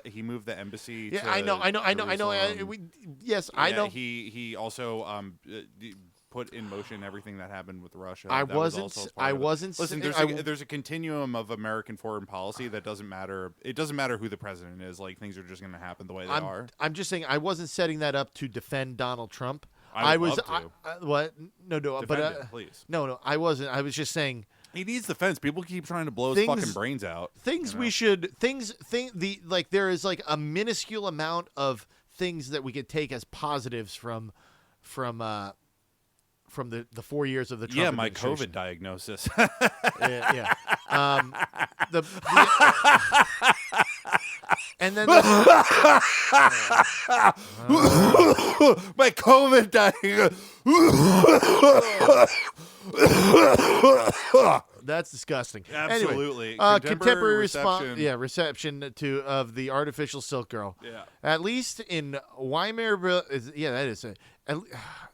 he moved the embassy. Yeah, to I know. Jerusalem. I Yeah, know. He also put in motion everything that happened with Russia. I That was wasn't. also as part I of it. wasn't. Listen, saying- there's a continuum of American foreign policy that doesn't matter. It doesn't matter who the president is. Like things are just going to happen the way they are. I'm just saying I wasn't setting that up to defend Donald Trump. I would was. love to. What? No, but Defend it, please. no, I wasn't. I was just saying He needs defense. People keep trying to blow his Things- fucking brains out. things you know? we should like. There is like a minuscule amount of things that we could take as positives from the 4 years of the Trump Yeah, my administration. COVID diagnosis. Yeah. And then my COVID diagnosis. that's disgusting. Absolutely. Anyway, Contemporary contemporary response. reception. Yeah, reception of the artificial silk girl. Yeah. At least in Weimar, that is it.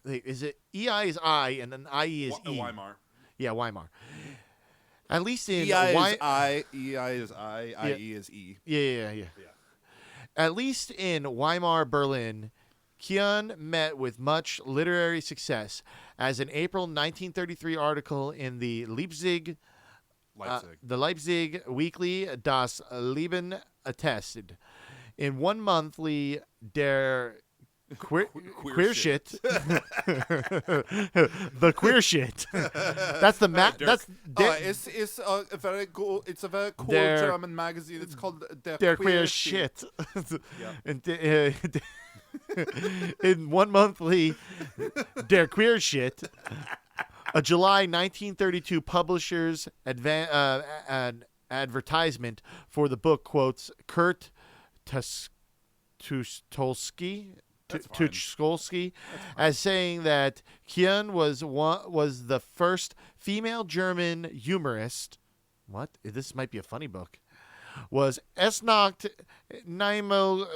Is it EI is I and then IE is E? Weimar. Yeah, Weimar. At least in EI Wei- is I, EI is I, IE is E. Yeah. At least in Weimar, Berlin, Kuhn met with much literary success, as an April 1933 article in the Leipzig Weekly Das Leben attested. In one monthly, Der Queer shit. The queer shit. That's the that's it's a very cool. It's a very cool Der- German magazine. It's called Der queer shit. And in one monthly, Der queer shit. A July 1932 publisher's an advertisement for the book quotes Kurt Tucholsky as saying that Kuhn was the first female German humorist. What? This might be a funny book. Was es nacht Neimel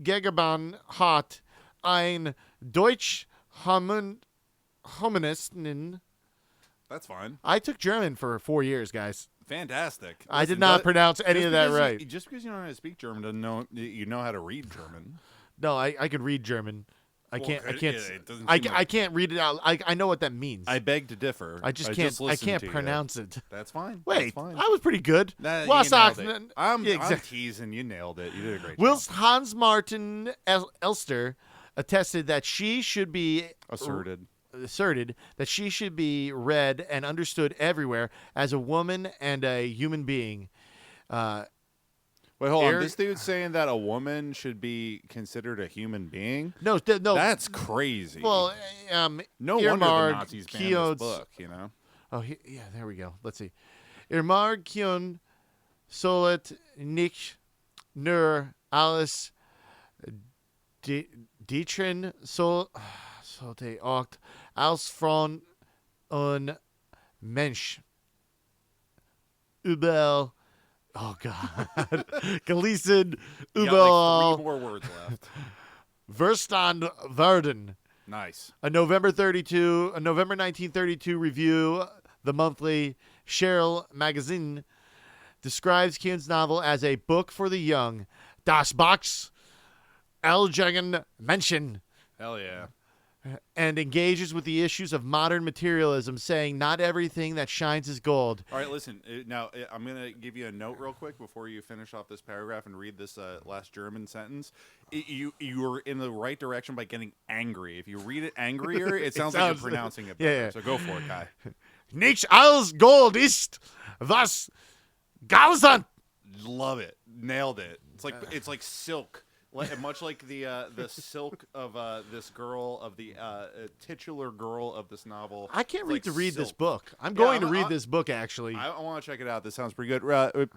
Gegeban hat ein Deutsch Humanisten. That's fine. I took German for 4 years, guys. Fantastic. I did Listen, not that- pronounce any just of that because right. Just because you know how to speak German doesn't know you know how to read German. No, I could read German. I Well, can't. I it- can't. it doesn't I seem I like- can't read it out. I know what that means. I beg to differ. I just can't. I listened can't to you. pronounce it. That's fine. Wait, That's fine. I was pretty good. Nah, you Wasach- nailed it. I'm Yeah, exact- teasing. You nailed it. You did a great Whilst Hans Martin Elster attested that she should be job. Asserted. asserted that she should be read and understood everywhere as a woman and a human being. Wait, hold on. Eric- This dude's saying that a woman should be considered a human being? No. That's crazy. Well, no wonder the Irmgard Nazis banned Kion's- this book, you know? Oh, yeah, there we go. Let's see. Irmar Kion Solet Nick Nur Alice Dietrin Solte Ocht als von un Mensch Ubel. Oh, God. Gelesen You got like Ubel 3 more words left. Verstand werden. Nice. A November 1932 review, the monthly Cheryl magazine, describes Kuhn's novel as a book for the young. Das Box, Eljagen Menschen. Hell yeah. and engages with the issues of modern materialism, saying not everything that shines is gold. All right, listen. Now, I'm going to give you a note real quick before you finish off this paragraph and read this last German sentence. You are in the right direction by getting angry. If you read it angrier, it sounds like sounds- you're pronouncing it yeah, better. yeah. So go for it, Kai. Nicht alles Gold ist, was Galsant. Love it. Nailed it. It's like silk. Much like the silk of this girl, of the titular girl of this novel. I can't It's wait like to read this silk. book. I'm Yeah, going to I'm- read this book, actually. I want to check it out. This sounds pretty good.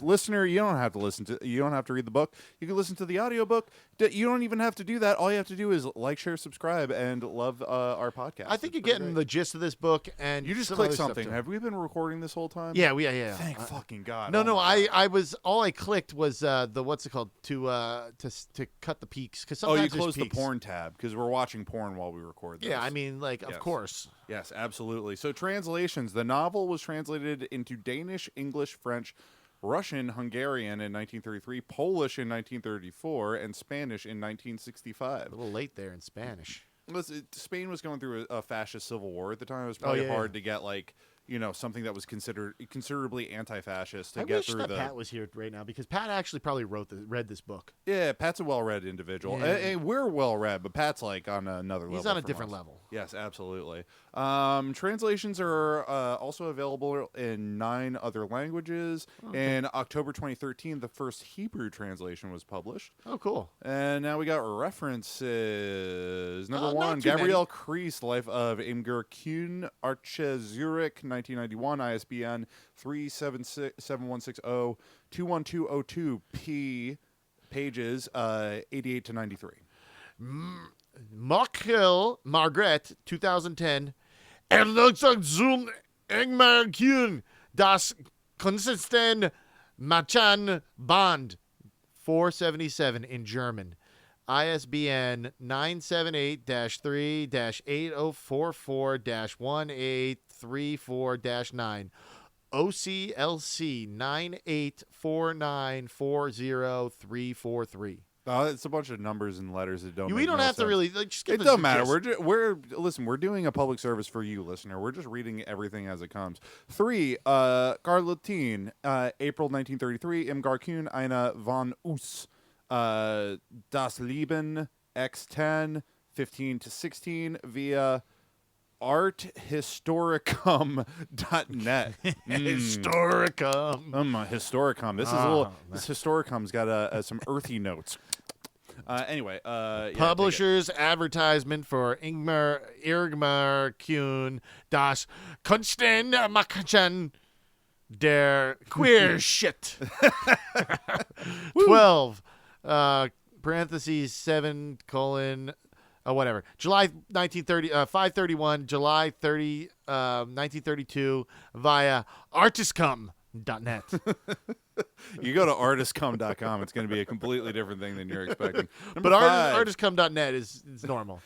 Listener, you don't have to listen to. You don't have to read the book. You can listen to the audiobook. You don't even have to do that. All you have to do is like, share, subscribe, and love our podcast. I think It's you're pretty getting great. the gist of this book, and You just some click other stuff, something. too. Have we been recording this whole time? Yeah. Thank fucking God. No, Oh no. my God. I was all I clicked was the what's it called to cut the peaks because Oh, sometimes you there's closed the peaks. porn tab because we're watching porn while we record this. Yeah, I mean, like, of Yes. course. Yes, absolutely. So translations. The novel was translated into Danish, English, French, Russian, Hungarian in 1933, Polish in 1934, and Spanish in 1965. A little late there in Spanish. Listen, Spain was going through a fascist civil war at the time. It was probably yeah, hard to get something that was considered considerably anti-fascist to I get wish through that the. Pat was here right now because Pat actually probably read this book. Yeah, Pat's a well-read individual. Yeah. And we're well-read, but Pat's like on another level. He's on a from different us. level. Yes, absolutely. Translations are also available in 9 other languages. In October 2013, the first Hebrew translation was published. Oh, cool. And now we got references. Number Not 1, too many. Gabrielle Kreis, Life of Imgur Kuhn, Arche Zurich, 1991, ISBN 3767160-21202, P, pages 88 to 93. Margaret, 2010. Erlösung Ingmar Kuhn, das Konstantin Machan Band, 477 in German. ISBN 978-3044-1834-9. OCLC 984940343. It's a bunch of numbers and letters that don't. We make don't no have to sense. really just get It the doesn't matter. gist. We're doing a public service for you, listener. We're just reading everything as it comes. 3, Garlotine, April 1933. Imgar Kuhn, Eine von Us, Das Leben, X10, 15 to 16 via arthistoricum.net. Historicum. Historicum. This is a little. This Historicum's got some earthy notes. Anyway, yeah, take it. Publisher's advertisement for Irgmar Kuhn, das Konstantin Machan, der Queer Shit. 12, parentheses 7, whatever. July 1930, 531, July 30, 1932, via artiscum.net. You go to artistcom.com, it's going to be a completely different thing than you're expecting. But artiscum.net is normal.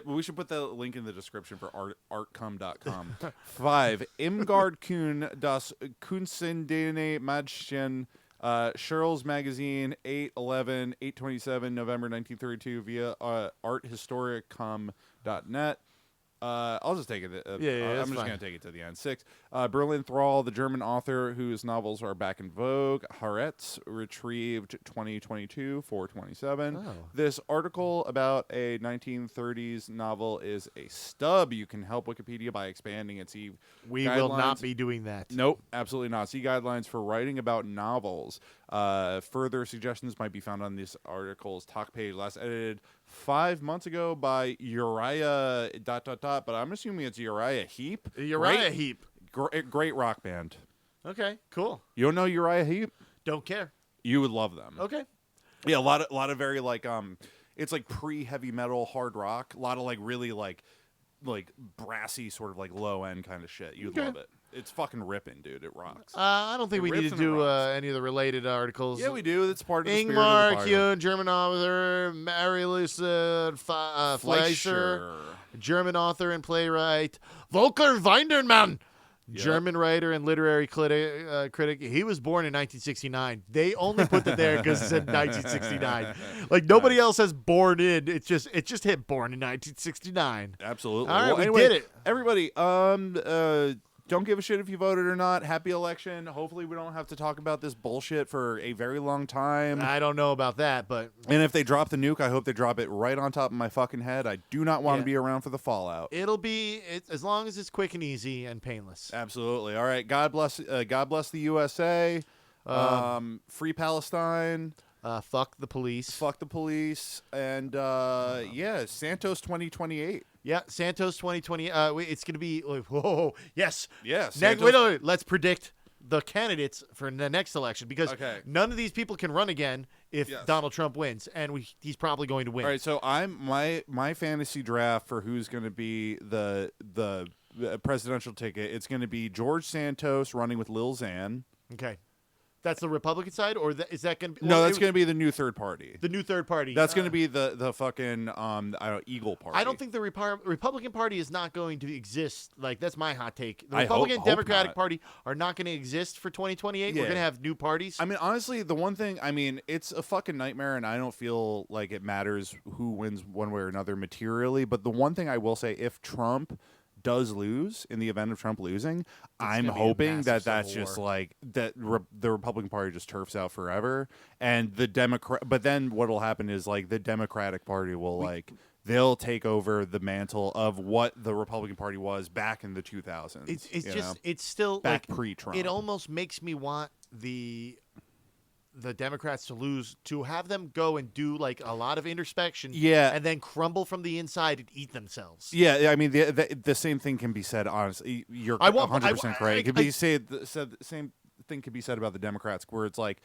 We should put the link in the description for artcom.com. 5, Imgard Kuhn, das Kunstendene Madchen, Cheryl's Magazine, 8/11/827, November 1932, via arthistoricum.net. I'll just take it. Yeah, I'm that's just fine. going to take it to the end. 6, Berlin Thrall, the German author whose novels are back in vogue. Haaretz, retrieved 2022, 427. Oh. This article about a 1930s novel is a stub. You can help Wikipedia by expanding it. See We will not guidelines. be doing that. Nope, absolutely not. See guidelines for writing about novels. Further suggestions might be found on this article's talk page, last edited 5 months ago by Uriah ... But I'm assuming it's Uriah Heep. Uriah Heep. Great rock band. Okay, cool. You don't know Uriah Heep? Don't care. You would love them. Okay. Yeah, a lot of very like it's like pre-heavy metal hard rock. A lot of like really like brassy sort of like low end kind of shit. You'd Okay. love it. It's fucking ripping, dude. It rocks. I don't think It we need rips to and it do rocks. any of the related articles. Yeah, we do. That's part of the spirit Ingmar of the Kuhn, German author, Mary-Lisa Fleischer, German author and playwright, Volker Weindermann, German writer and literary critic. He was born in 1969. They only put it there because it said 1969. Like nobody else has born in. It just hit born in 1969. Absolutely. All right, Well, we anyway, did it. Everybody, don't give a shit if you voted or not. Happy election. Hopefully we don't have to talk about this bullshit for a very long time. I don't know about that, but And if they drop the nuke, I hope they drop it right on top of my fucking head. I do not want to Yeah. be around for the fallout. it'll be as long as it's quick and easy and painless. Absolutely. All right. God bless the USA. Free Palestine. Fuck the police. Fuck the police. And yeah, Santos 2028. Yeah, Santos 2020. It's going to be. Whoa, yes. Yes. Wait, let's predict the candidates for the next election because Okay. none of these people can run again if Yes. Donald Trump wins, and he's probably going to win. All right, so my fantasy draft for who's going to be the presidential ticket. It's going to be George Santos running with Lil Xan. Okay, that's the Republican side, or is that going to be? No, that's going to be the new third party. the new third party. That's going to be the fucking I don't know, Eagle Party. I don't think the Republican Party is not going to exist. Like that's my hot take. The I Republican hope Democratic not. Party are not going to exist for 2028. We're Yeah. going to have new parties. I mean, honestly, the one thing, it's a fucking nightmare, and I don't feel like it matters who wins one way or another materially. But the one thing I will say, if Trump does lose, in the event of Trump losing, I'm gonna be a hoping massive that that's civil just war. like that the Republican Party just turfs out forever, and the Democrat. But then what will happen is like the Democratic Party will they'll take over the mantle of what the Republican Party was back in the 2000s. It's you just know? it's still Back like pre-Trump. It almost makes me want the Democrats to lose, to have them go and do like a lot of introspection, Yeah. and then crumble from the inside and eat themselves. Yeah, I mean the same thing can be said. Honestly, you're I won't- 100% correct. It could I- be said the same thing could be said about the Democrats, where it's like,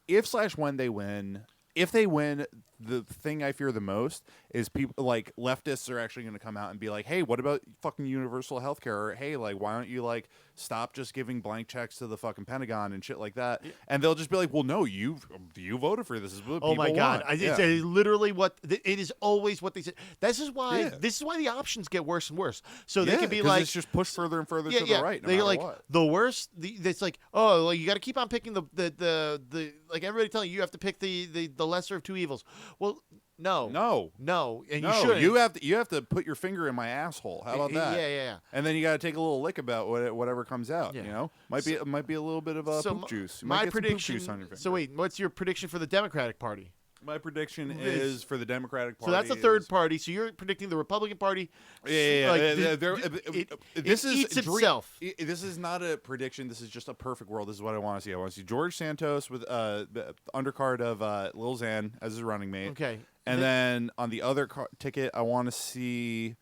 if/when they win, if they win, the thing I fear the most is people like leftists are actually going to come out and be like, "Hey, what about fucking universal health care?" Or, "Hey, like, why don't you like stop just giving blank checks to the fucking Pentagon and shit like that?" And they'll just be like, "Well, no, you voted for this. This is what Oh my people God! want." It's literally what it is. Always what they say. This is why. Yeah. This is why the options get worse and worse. So they Yeah, can be 'cause like, it's just pushed further and further yeah, to yeah. the right. No They're matter like what. the worst. It's like, oh, well, you got to keep on picking the like everybody telling you have to pick the lesser of two evils. Well, no, and No, you shouldn't. you have to put your finger in my asshole. How about that? Yeah. And then you got to take a little lick about whatever comes out. Yeah. You know, might be a little bit of poop juice. You might My get some poop prediction. juice on your finger. So wait, what's your prediction for the Democratic Party? my prediction Is- is for the Democratic Party. So that's the third is- party. So you're predicting the Republican Party. Yeah. like, This it is eats itself. This is not a prediction. This is just a perfect world. This is what I want to see. I want to see George Santos with the undercard of Lil Xan as his running mate. Okay. And then on the other ticket, I want to see.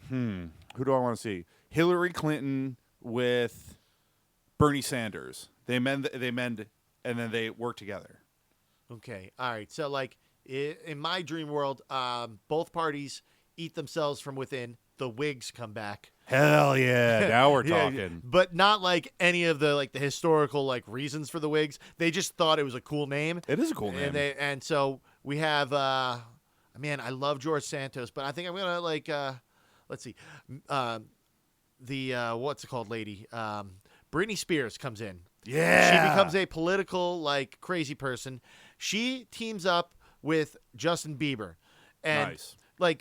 Who do I want to see? Hillary Clinton with Bernie Sanders. They mend, and then they work together. Okay. All right. So like in my dream world, both parties eat themselves from within. The Whigs come back. Hell yeah! Now we're Yeah, talking. but not like any of the historical reasons for the Whigs. They just thought it was a cool name. It is a cool name. And so we have man, I love George Santos, but I think I'm gonna let's see, the what's it called, lady, Britney Spears comes in. Yeah. She becomes a political crazy person. She teams up with Justin Bieber, and Nice.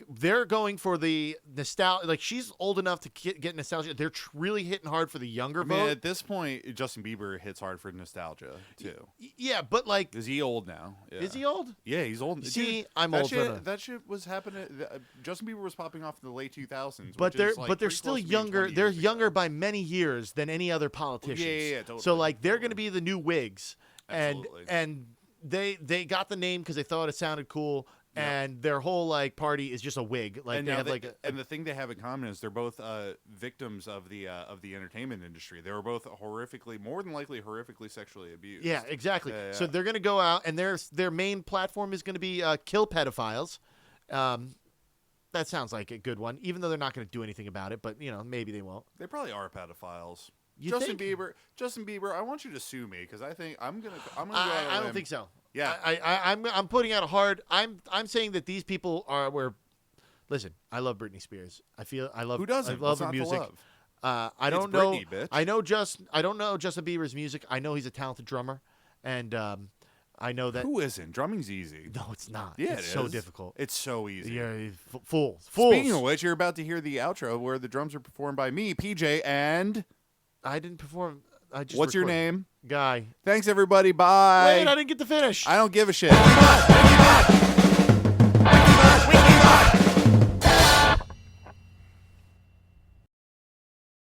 they're going for the nostalgia. She's old enough to get nostalgia. They're really hitting hard for the younger I mean, vote. at this point, Justin Bieber hits hard for nostalgia too. Yeah, but Is he old now? Yeah. is he old? Yeah, he's old. See, Dude, I'm that old for shit, the- That shit was happening. Justin Bieber was popping off in the late 2000s. But which they're is, they're pretty still close to being younger. 20 They're years younger ago. by many years than any other politicians. Yeah, So totally. they're going to be the new Whigs, Absolutely. and they got the name because they thought it sounded cool. Yep. And their whole party is just a wig. And They now have and the thing they have in common is they're both victims of the entertainment industry. They were both more than likely horrifically sexually abused. yeah, exactly. Yeah, So yeah. they're going to go out, and their main platform is going to be kill pedophiles. That sounds like a good one, even though they're not going to do anything about it. But maybe they won't. They probably are pedophiles. You Justin think? Bieber, I want you to sue me because I think I'm gonna go out on a I don't limb. think so. Yeah. I'm putting out a hard. I'm saying that these people were. Listen, I love Britney Spears. I love. Who doesn't? I love What's her not to music. love? I don't It's know. Britney, bitch. I don't know Justin Bieber's music. I know he's a talented drummer, and I know that. Who isn't? Drumming's easy. No, it's not. Yeah, it's it so is. difficult. It's so easy. Yeah, fools. Speaking of which, you're about to hear the outro where the drums are performed by me, PJ, and I didn't perform. I just. what's your recorded. name? Guy. Thanks, everybody. Bye. Wait, I didn't get to finish. I don't give a shit.